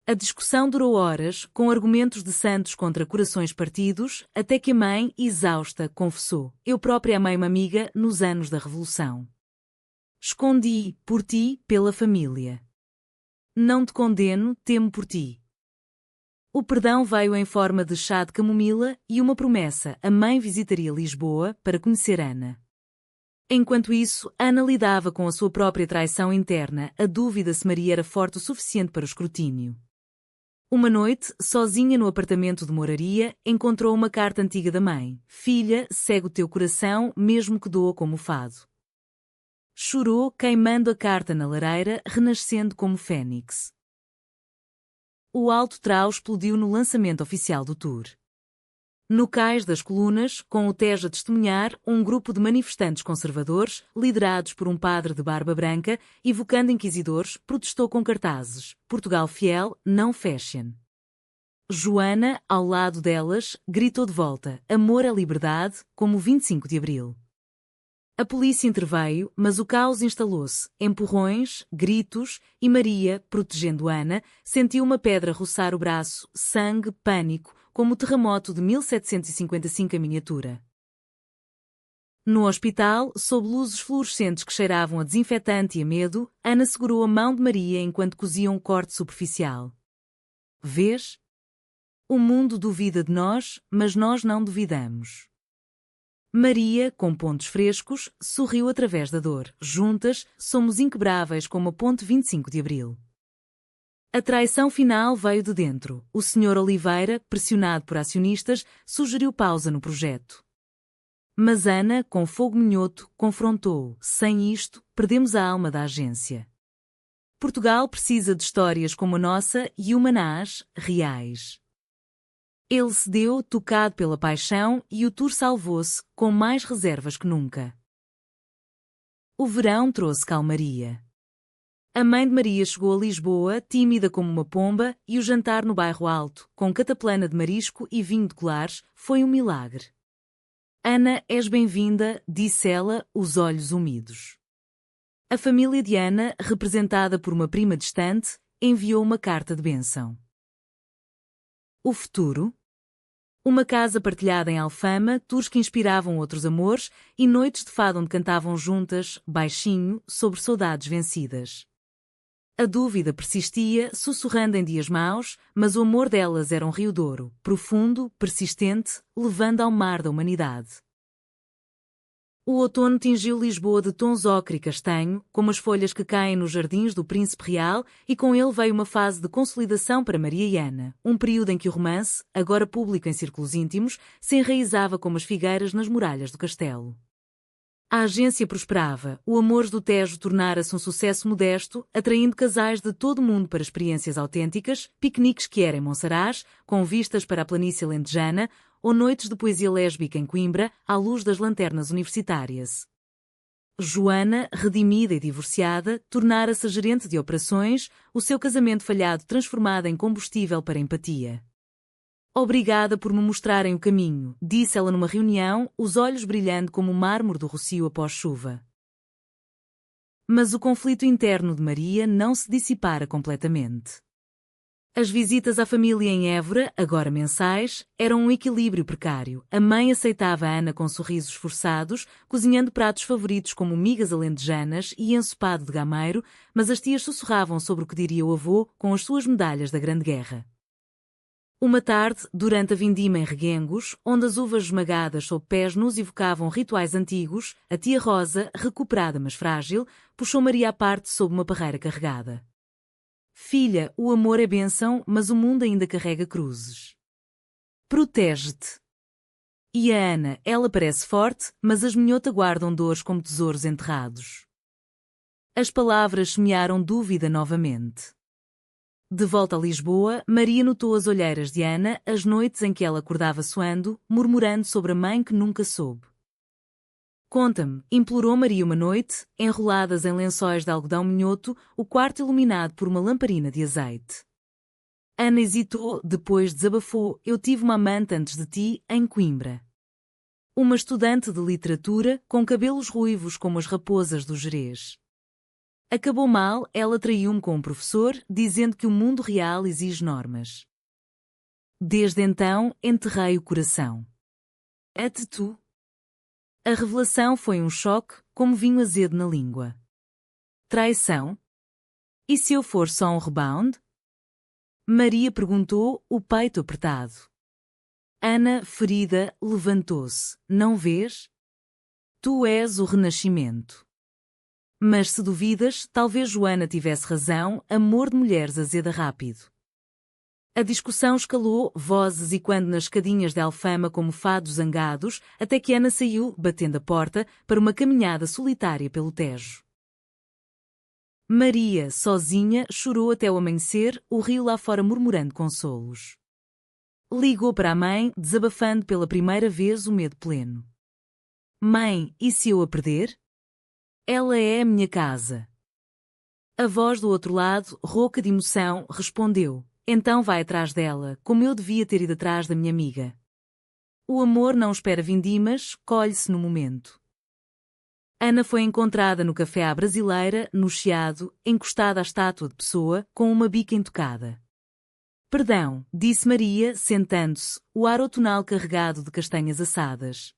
A discussão durou horas, com argumentos de santos contra corações partidos, até que a mãe, exausta, confessou: eu própria amei uma amiga nos anos da Revolução. Escondi, por ti, pela família. Não te condeno, temo por ti. O perdão veio em forma de chá de camomila e uma promessa: a mãe visitaria Lisboa para conhecer Ana. Enquanto isso, Ana lidava com a sua própria traição interna, a dúvida se Maria era forte o suficiente para o escrutínio. Uma noite, sozinha no apartamento de moraria, encontrou uma carta antiga da mãe: filha, segue o teu coração, mesmo que doa como fado. Chorou, queimando a carta na lareira, renascendo como fênix. O Alto Trau explodiu no lançamento oficial do tour. No cais das colunas, com o Tejo a testemunhar, um grupo de manifestantes conservadores, liderados por um padre de barba branca, evocando inquisidores, protestou com cartazes: Portugal fiel, não fashion. Joana, ao lado delas, gritou de volta: amor à liberdade, como o 25 de Abril. A polícia interveio, mas o caos instalou-se. Empurrões, gritos, e Maria, protegendo Ana, sentiu uma pedra roçar o braço, sangue, pânico, como o terremoto de 1755 em miniatura. No hospital, sob luzes fluorescentes que cheiravam a desinfetante e a medo, Ana segurou a mão de Maria enquanto cozia um corte superficial. Vês? O mundo duvida de nós, mas nós não duvidamos. Maria, com pontos frescos, sorriu através da dor. Juntas, somos inquebráveis como a ponte 25 de Abril. A traição final veio de dentro. O Sr. Oliveira, pressionado por acionistas, sugeriu pausa no projeto. Mas Ana, com fogo minhoto, confrontou: sem isto, perdemos a alma da agência. Portugal precisa de histórias como a nossa e humanas, reais. Ele cedeu, tocado pela paixão, e o tour salvou-se, com mais reservas que nunca. O verão trouxe calmaria. A mãe de Maria chegou a Lisboa, tímida como uma pomba, e o jantar no bairro Alto, com cataplana de marisco e vinho de colares, foi um milagre. Ana, és bem-vinda, disse ela, os olhos úmidos. A família de Ana, representada por uma prima distante, enviou uma carta de bênção. O futuro? Uma casa partilhada em Alfama, tours que inspiravam outros amores e noites de fado onde cantavam juntas, baixinho, sobre saudades vencidas. A dúvida persistia, sussurrando em dias maus, mas o amor delas era um rio douro, profundo, persistente, levando ao mar da humanidade. O outono tingiu Lisboa de tons ocre e castanho, como as folhas que caem nos jardins do Príncipe Real, e com ele veio uma fase de consolidação para Maria e Ana, um período em que o romance, agora público em círculos íntimos, se enraizava como as figueiras nas muralhas do castelo. A agência prosperava, o Amores do Tejo tornara-se um sucesso modesto, atraindo casais de todo o mundo para experiências autênticas, piqueniques que eram em Monsaraz, com vistas para a planície alentejana, ou noites de poesia lésbica em Coimbra, à luz das lanternas universitárias. Joana, redimida e divorciada, tornara-se gerente de operações, o seu casamento falhado transformado em combustível para a empatia. Obrigada por me mostrarem o caminho, disse ela numa reunião, os olhos brilhando como o mármore do rocio após chuva. Mas o conflito interno de Maria não se dissipara completamente. As visitas à família em Évora, agora mensais, eram um equilíbrio precário. A mãe aceitava a Ana com sorrisos forçados, cozinhando pratos favoritos como migas alentejanas e ensopado de gameiro, mas as tias sussurravam sobre o que diria o avô com as suas medalhas da Grande Guerra. Uma tarde, durante a vindima em Reguengos, onde as uvas esmagadas sob pés nus evocavam rituais antigos, a tia Rosa, recuperada mas frágil, puxou Maria à parte sob uma parreira carregada. Filha, o amor é bênção, mas o mundo ainda carrega cruzes. Protege-te. E a Ana, ela parece forte, mas as minhotas guardam dores como tesouros enterrados. As palavras semearam dúvida novamente. De volta a Lisboa, Maria notou as olheiras de Ana, as noites em que ela acordava suando, murmurando sobre a mãe que nunca soube. Conta-me, implorou Maria uma noite, enroladas em lençóis de algodão minhoto, o quarto iluminado por uma lamparina de azeite. Ana hesitou, depois desabafou: eu tive uma amante antes de ti, em Coimbra. Uma estudante de literatura, com cabelos ruivos como as raposas do Gerês. Acabou mal, ela traiu-me com um professor, dizendo que o mundo real exige normas. Desde então, enterrei o coração. Até tu. A revelação foi um choque, como vinho azedo na língua. Traição? E se eu for só um rebound? Maria perguntou, o peito apertado. Ana, ferida, levantou-se. Não vês? Tu és o renascimento. Mas se duvidas, talvez Joana tivesse razão, amor de mulheres azeda rápido. A discussão escalou, vozes e quando nas escadinhas de Alfama como fados zangados, até que Ana saiu, batendo a porta, para uma caminhada solitária pelo Tejo. Maria, sozinha, chorou até o amanhecer, o rio lá fora murmurando consolos. Ligou para a mãe, desabafando pela primeira vez o medo pleno. Mãe, e se eu a perder? Ela é a minha casa. A voz do outro lado, rouca de emoção, respondeu. Então vai atrás dela, como eu devia ter ido atrás da minha amiga. O amor não espera vindimas, colhe-se no momento. Ana foi encontrada no café à brasileira, no Chiado, encostada à estátua de Pessoa, com uma bica entocada. Perdão, disse Maria, sentando-se, o ar outonal carregado de castanhas assadas.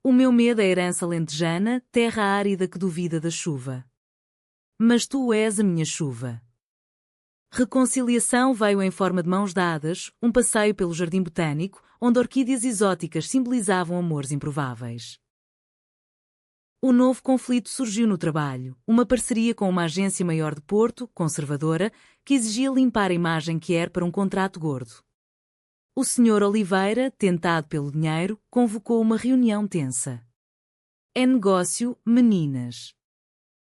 O meu medo é a herança lentejana, terra árida que duvida da chuva. Mas tu és a minha chuva. Reconciliação veio em forma de mãos dadas, um passeio pelo jardim botânico, onde orquídeas exóticas simbolizavam amores improváveis. O novo conflito surgiu no trabalho, uma parceria com uma agência maior de Porto, conservadora, que exigia limpar a imagem que era para um contrato gordo. O Sr. Oliveira, tentado pelo dinheiro, convocou uma reunião tensa. É negócio, meninas.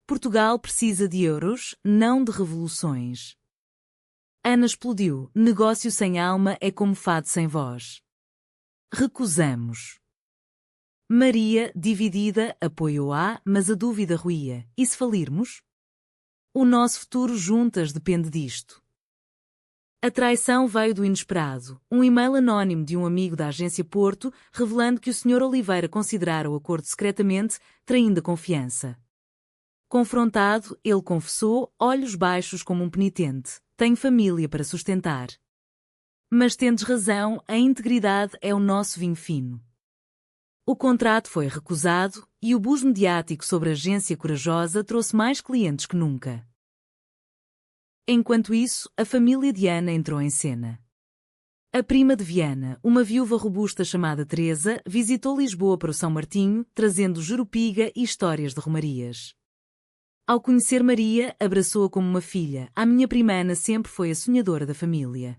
Portugal precisa de euros, não de revoluções. Ana explodiu. Negócio sem alma é como fado sem voz. Recusamos. Maria, dividida, apoiou-a, mas a dúvida ruía. E se falirmos? O nosso futuro juntas depende disto. A traição veio do inesperado. Um e-mail anónimo de um amigo da agência Porto, revelando que o Sr. Oliveira considerara o acordo secretamente, traindo a confiança. Confrontado, ele confessou, olhos baixos como um penitente. Tenho família para sustentar. Mas tendes razão, a integridade é o nosso vinho fino. O contrato foi recusado, e o buzz mediático sobre a agência corajosa trouxe mais clientes que nunca. Enquanto isso, a família de Ana entrou em cena. A prima de Viana, uma viúva robusta chamada Teresa, visitou Lisboa para o São Martinho, trazendo jerupiga e histórias de romarias. Ao conhecer Maria, abraçou-a como uma filha. A minha prima Ana sempre foi a sonhadora da família.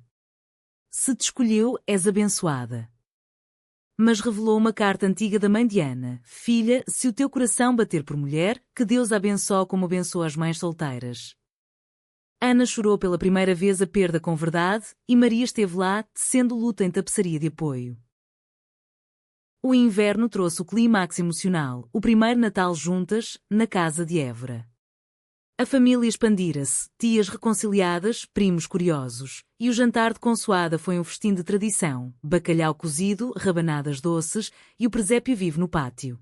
Se te escolheu, és abençoada. Mas revelou uma carta antiga da mãe de Ana. Filha, se o teu coração bater por mulher, que Deus a abençoe como abençoa as mães solteiras. Ana chorou pela primeira vez a perda com verdade, e Maria esteve lá, tecendo luta em tapeçaria de apoio. O inverno trouxe o clímax emocional, o primeiro Natal juntas, na casa de Évora. A família expandira-se, tias reconciliadas, primos curiosos, e o jantar de consoada foi um festim de tradição, bacalhau cozido, rabanadas doces e o presépio vivo no pátio.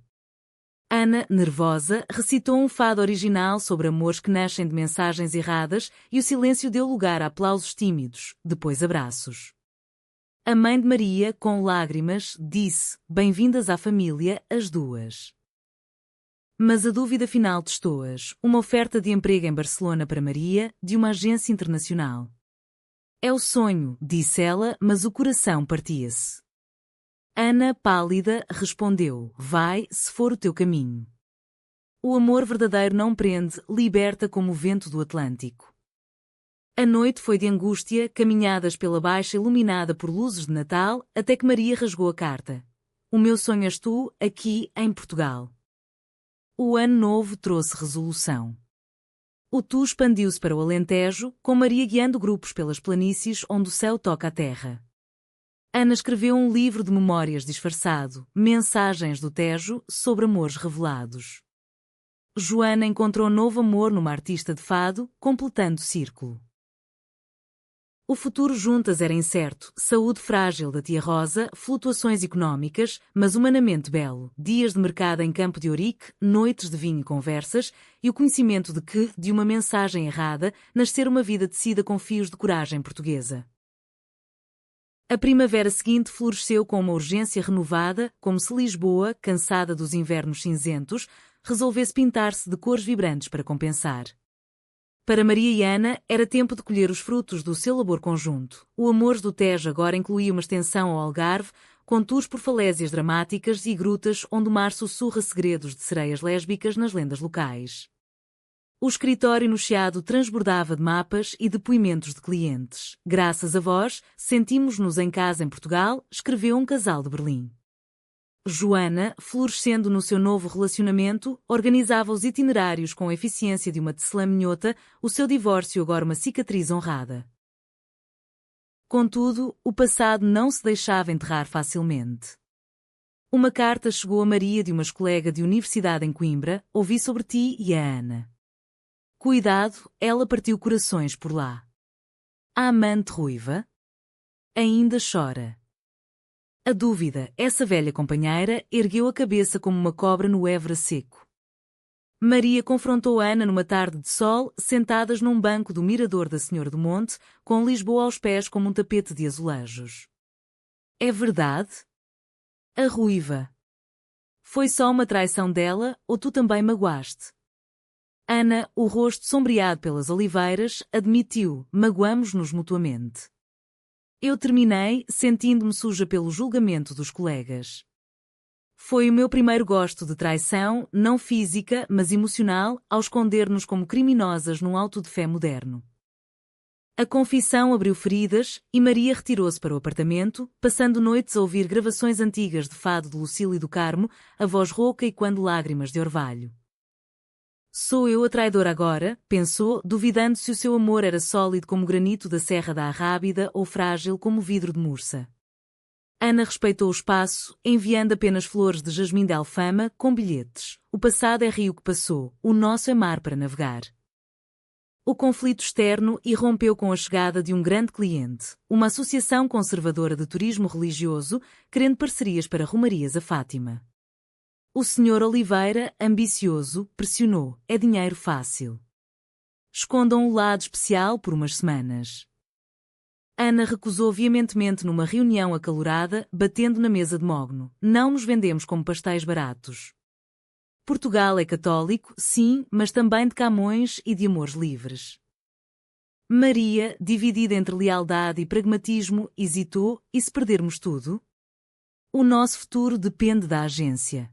Ana, nervosa, recitou um fado original sobre amores que nascem de mensagens erradas e o silêncio deu lugar a aplausos tímidos, depois abraços. A mãe de Maria, com lágrimas, disse, bem-vindas à família, as duas. Mas a dúvida final testou-as, uma oferta de emprego em Barcelona para Maria, de uma agência internacional. É o sonho, disse ela, mas o coração partia-se. Ana, pálida, respondeu, vai, se for o teu caminho. O amor verdadeiro não prende, liberta como o vento do Atlântico. A noite foi de angústia, caminhadas pela baixa iluminada por luzes de Natal, até que Maria rasgou a carta. O meu sonho és tu, aqui, em Portugal. O ano novo trouxe resolução. O tu expandiu-se para o Alentejo, com Maria guiando grupos pelas planícies onde o céu toca a terra. Ana escreveu um livro de memórias disfarçado, Mensagens do Tejo, sobre amores revelados. Joana encontrou novo amor numa artista de fado, completando o círculo. O futuro juntas era incerto, saúde frágil da tia Rosa, flutuações económicas, mas humanamente belo, dias de mercado em Campo de Ourique, noites de vinho e conversas, e o conhecimento de que, de uma mensagem errada, nascera uma vida tecida com fios de coragem portuguesa. A primavera seguinte floresceu com uma urgência renovada, como se Lisboa, cansada dos invernos cinzentos, resolvesse pintar-se de cores vibrantes para compensar. Para Maria e Ana, era tempo de colher os frutos do seu labor conjunto. O Amores do Tejo agora incluía uma extensão ao Algarve, com tours por falésias dramáticas e grutas onde o mar sussurra segredos de sereias lésbicas nas lendas locais. O escritório no Chiado transbordava de mapas e depoimentos de clientes. Graças a vós, sentimos-nos em casa em Portugal, escreveu um casal de Berlim. Joana, florescendo no seu novo relacionamento, organizava os itinerários com a eficiência de uma tecelã minhota, o seu divórcio agora uma cicatriz honrada. Contudo, o passado não se deixava enterrar facilmente. Uma carta chegou a Maria de uma colega de universidade em Coimbra, ouvi sobre ti e a Ana. Cuidado, ela partiu corações por lá. A amante ruiva? Ainda chora. A dúvida, essa velha companheira, ergueu a cabeça como uma cobra no Évora seco. Maria confrontou Ana numa tarde de sol, sentadas num banco do mirador da Senhora do Monte, com Lisboa aos pés como um tapete de azulejos. É verdade? A ruiva. Foi só uma traição dela, ou tu também magoaste? Ana, o rosto sombreado pelas oliveiras, admitiu, magoamos-nos mutuamente. Eu terminei, sentindo-me suja pelo julgamento dos colegas. Foi o meu primeiro gosto de traição, não física, mas emocional, ao esconder-nos como criminosas num auto de fé moderno. A confissão abriu feridas, e Maria retirou-se para o apartamento, passando noites a ouvir gravações antigas de fado de Lucília e do Carmo, a voz rouca e quando lágrimas de orvalho. Sou eu a traidora agora, pensou, duvidando se o seu amor era sólido como granito da Serra da Arrábida ou frágil como vidro de Mursa. Ana respeitou o espaço, enviando apenas flores de jasmim de Alfama com bilhetes. O passado é rio que passou, o nosso é mar para navegar. O conflito externo irrompeu com a chegada de um grande cliente, uma associação conservadora de turismo religioso, querendo parcerias para romarias a Fátima. O Sr. Oliveira, ambicioso, pressionou. É dinheiro fácil. Escondam o lado especial por umas semanas. Ana recusou veementemente numa reunião acalorada, batendo na mesa de mogno. Não nos vendemos como pastéis baratos. Portugal é católico, sim, mas também de Camões e de amores livres. Maria, dividida entre lealdade e pragmatismo, hesitou, e se perdermos tudo? O nosso futuro depende da agência.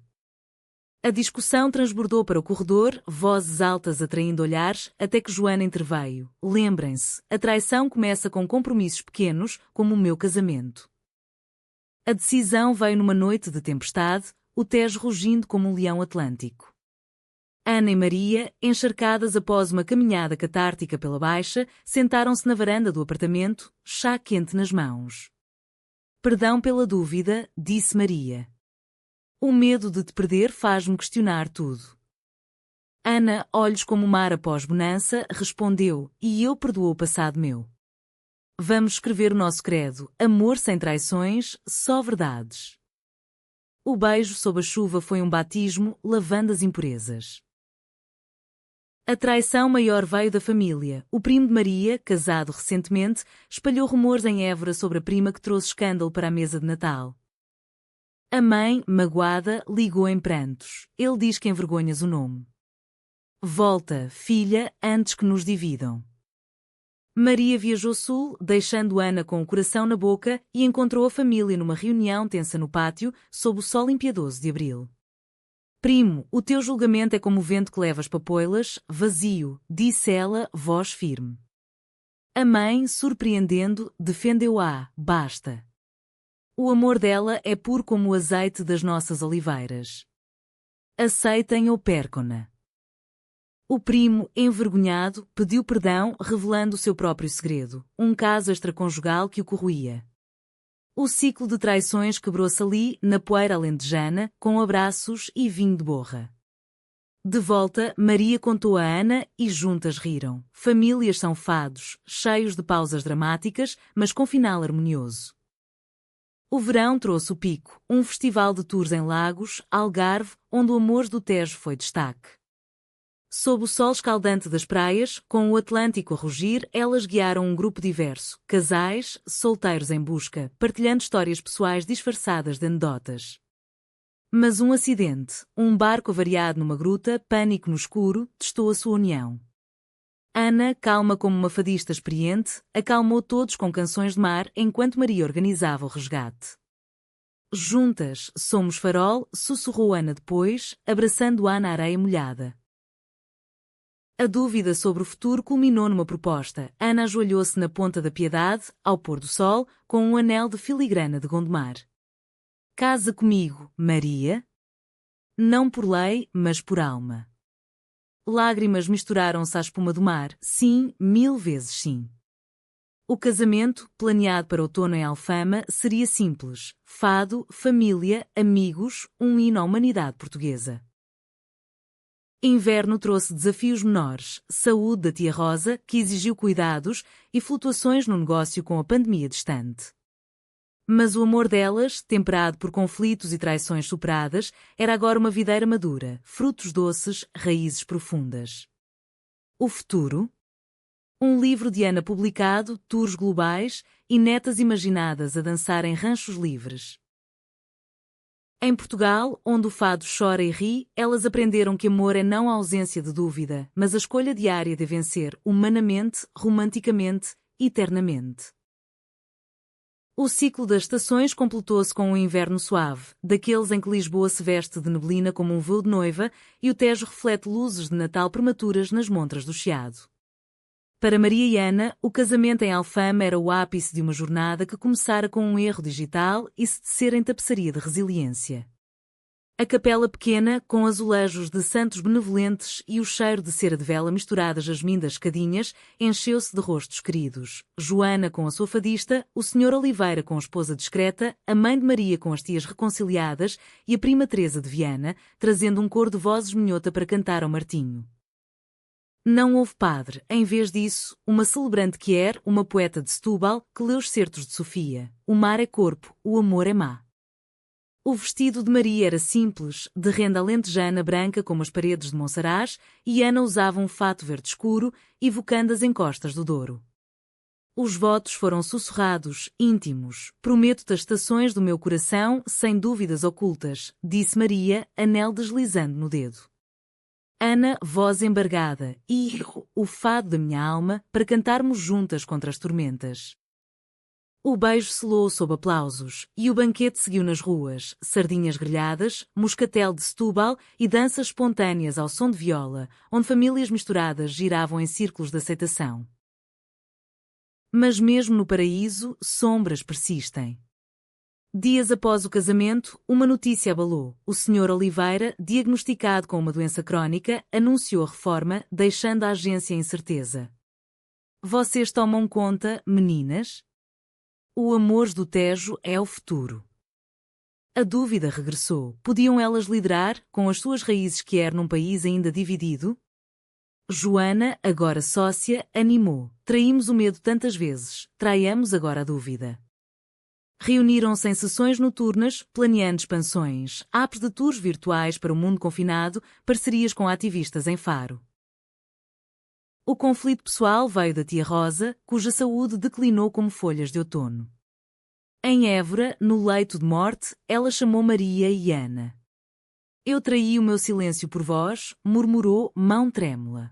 A discussão transbordou para o corredor, vozes altas atraindo olhares, até que Joana interveio. Lembrem-se, a traição começa com compromissos pequenos, como o meu casamento. A decisão veio numa noite de tempestade, o Tejo rugindo como um leão atlântico. Ana e Maria, encharcadas após uma caminhada catártica pela Baixa, sentaram-se na varanda do apartamento, chá quente nas mãos. Perdão pela dúvida, disse Maria. O medo de te perder faz-me questionar tudo. Ana, olhos como o mar após bonança, respondeu, e eu perdoo o passado meu. Vamos escrever o nosso credo, amor sem traições, só verdades. O beijo sob a chuva foi um batismo, lavando as impurezas. A traição maior veio da família. O primo de Maria, casado recentemente, espalhou rumores em Évora sobre a prima que trouxe escândalo para a mesa de Natal. A mãe, magoada, ligou em prantos. Ele diz que envergonhas o nome. Volta, filha, antes que nos dividam. Maria viajou sul, deixando Ana com o coração na boca, e encontrou a família numa reunião tensa no pátio, sob o sol impiedoso de abril. Primo, o teu julgamento é como o vento que leva as papoilas, vazio, disse ela, voz firme. A mãe, surpreendendo, defendeu-a, basta. O amor dela é puro como o azeite das nossas oliveiras. Aceitem ou percam-na. O primo, envergonhado, pediu perdão, revelando o seu próprio segredo, um caso extraconjugal que o corroía. O ciclo de traições quebrou-se ali, na poeira alentejana, com abraços e vinho de borra. De volta, Maria contou a Ana e juntas riram. Famílias são fados, cheios de pausas dramáticas, mas com final harmonioso. O verão trouxe o Pico, um festival de tours em Lagos, Algarve, onde o Amores do Tejo foi destaque. Sob o sol escaldante das praias, com o Atlântico a rugir, elas guiaram um grupo diverso, casais, solteiros em busca, partilhando histórias pessoais disfarçadas de anedotas. Mas um acidente, um barco avariado numa gruta, pânico no escuro, testou a sua união. Ana, calma como uma fadista experiente, acalmou todos com canções de mar enquanto Maria organizava o resgate. Juntas, somos farol, sussurrou Ana depois, abraçando-a na areia molhada. A dúvida sobre o futuro culminou numa proposta. Ana ajoelhou-se na ponta da Piedade, ao pôr do sol, com um anel de filigrana de Gondomar. Casa comigo, Maria? Não por lei, mas por alma. Lágrimas misturaram-se à espuma do mar. Sim, 1000 vezes sim. O casamento, planeado para outono em Alfama, seria simples. Fado, família, amigos, um hino à humanidade portuguesa. Inverno trouxe desafios menores, saúde da tia Rosa, que exigiu cuidados, e flutuações no negócio com a pandemia distante. Mas o amor delas, temperado por conflitos e traições superadas, era agora uma videira madura, frutos doces, raízes profundas. O futuro? Um livro de Ana publicado, tours globais e netas imaginadas a dançar em ranchos livres. Em Portugal, onde o fado chora e ri, elas aprenderam que amor é não a ausência de dúvida, mas a escolha diária de vencer humanamente, romanticamente, eternamente. O ciclo das estações completou-se com um inverno suave, daqueles em que Lisboa se veste de neblina como um véu de noiva e o Tejo reflete luzes de Natal prematuras nas montras do Chiado. Para Maria e Ana, o casamento em Alfama era o ápice de uma jornada que começara com um erro digital e se tecera em tapeçaria de resiliência. A capela pequena, com azulejos de santos benevolentes e o cheiro de cera de vela misturada às jasmim escadinhas, encheu-se de rostos queridos. Joana com a sua fadista, o Sr. Oliveira com a esposa discreta, a mãe de Maria com as tias reconciliadas e a prima Teresa de Viana, trazendo um coro de vozes minhota para cantar ao Martinho. Não houve padre, em vez disso, uma celebrante que era uma poeta de Setúbal que leu os certos de Sofia. O mar é corpo, o amor é má. O vestido de Maria era simples, de renda alentejana branca como as paredes de Monsaraz, e Ana usava um fato verde escuro, evocando as encostas do Douro. Os votos foram sussurrados, íntimos. Prometo-te as estações do meu coração, sem dúvidas ocultas, disse Maria, anel deslizando no dedo. Ana, voz embargada, e o fado da minha alma, para cantarmos juntas contra as tormentas. O beijo selou sob aplausos, e o banquete seguiu nas ruas, sardinhas grelhadas, moscatel de Setúbal e danças espontâneas ao som de viola, onde famílias misturadas giravam em círculos de aceitação. Mas mesmo no paraíso, sombras persistem. Dias após o casamento, uma notícia abalou. O Sr. Oliveira, diagnosticado com uma doença crónica, anunciou a reforma, deixando a agência em incerteza. Vocês tomam conta, meninas? O Amores do Tejo é o futuro. A dúvida regressou. Podiam elas liderar, com as suas raízes quer num país ainda dividido? Joana, agora sócia, animou. Traímos o medo tantas vezes, traiamos agora a dúvida. Reuniram-se em sessões noturnas, planeando expansões, apps de tours virtuais para o mundo confinado, parcerias com ativistas em Faro. O conflito pessoal veio da tia Rosa, cuja saúde declinou como folhas de outono. Em Évora, no leito de morte, ela chamou Maria e Ana. Eu traí o meu silêncio por vós, murmurou, mão trêmula.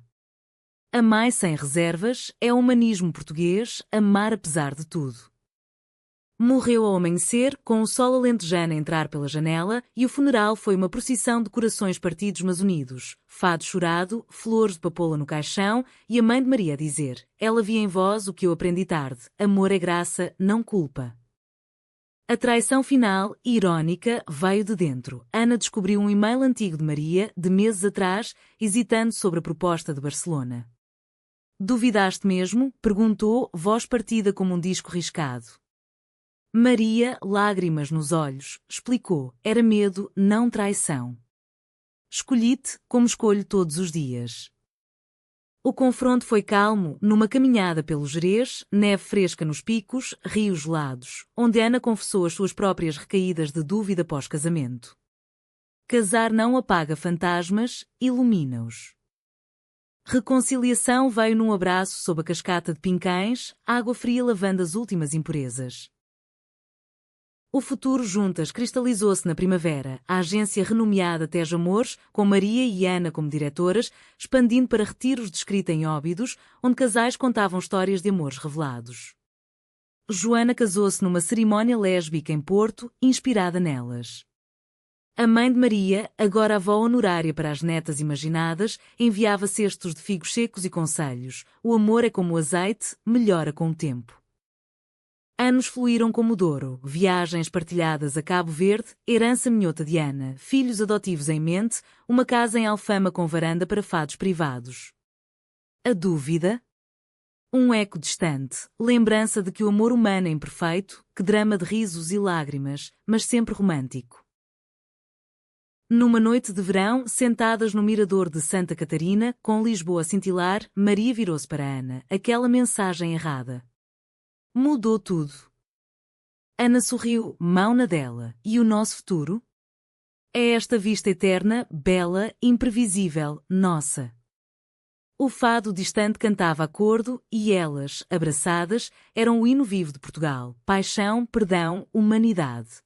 Amai sem reservas, é o humanismo português, amar apesar de tudo. Morreu ao amanhecer, com o sol alentejano a entrar pela janela, e o funeral foi uma procissão de corações partidos mas unidos, fado chorado, flores de papoula no caixão, e a mãe de Maria a dizer, ela via em vós o que eu aprendi tarde, amor é graça, não culpa. A traição final, irónica, veio de dentro. Ana descobriu um e-mail antigo de Maria, de meses atrás, hesitando sobre a proposta de Barcelona. Duvidaste mesmo? Perguntou, voz partida como um disco riscado. Maria, lágrimas nos olhos, explicou: era medo, não traição. Escolhi-te como escolho todos os dias. O confronto foi calmo, numa caminhada pelo Gerês, neve fresca nos picos, rios gelados, onde Ana confessou as suas próprias recaídas de dúvida pós-casamento. Casar não apaga fantasmas, ilumina-os. Reconciliação veio num abraço sob a cascata de Pincães, água fria lavando as últimas impurezas. O futuro juntas cristalizou-se na primavera, a agência renomeada Tejo Amores, com Maria e Ana como diretoras, expandindo para retiros de escrita em Óbidos, onde casais contavam histórias de amores revelados. Joana casou-se numa cerimónia lésbica em Porto, inspirada nelas. A mãe de Maria, agora avó honorária para as netas imaginadas, enviava cestos de figos secos e conselhos. O amor é como o azeite, melhora com o tempo. Anos fluíram como o Douro, viagens partilhadas a Cabo Verde, herança minhota de Ana, filhos adotivos em mente, uma casa em Alfama com varanda para fados privados. A dúvida? Um eco distante, lembrança de que o amor humano é imperfeito, que drama de risos e lágrimas, mas sempre romântico. Numa noite de verão, sentadas no mirador de Santa Catarina, com Lisboa a cintilar, Maria virou-se para Ana, aquela mensagem errada. Mudou tudo. Ana sorriu, mão na dela. E o nosso futuro? É esta vista eterna, bela, imprevisível, nossa. O fado distante cantava a cordo e elas, abraçadas, eram o hino vivo de Portugal. Paixão, perdão, humanidade.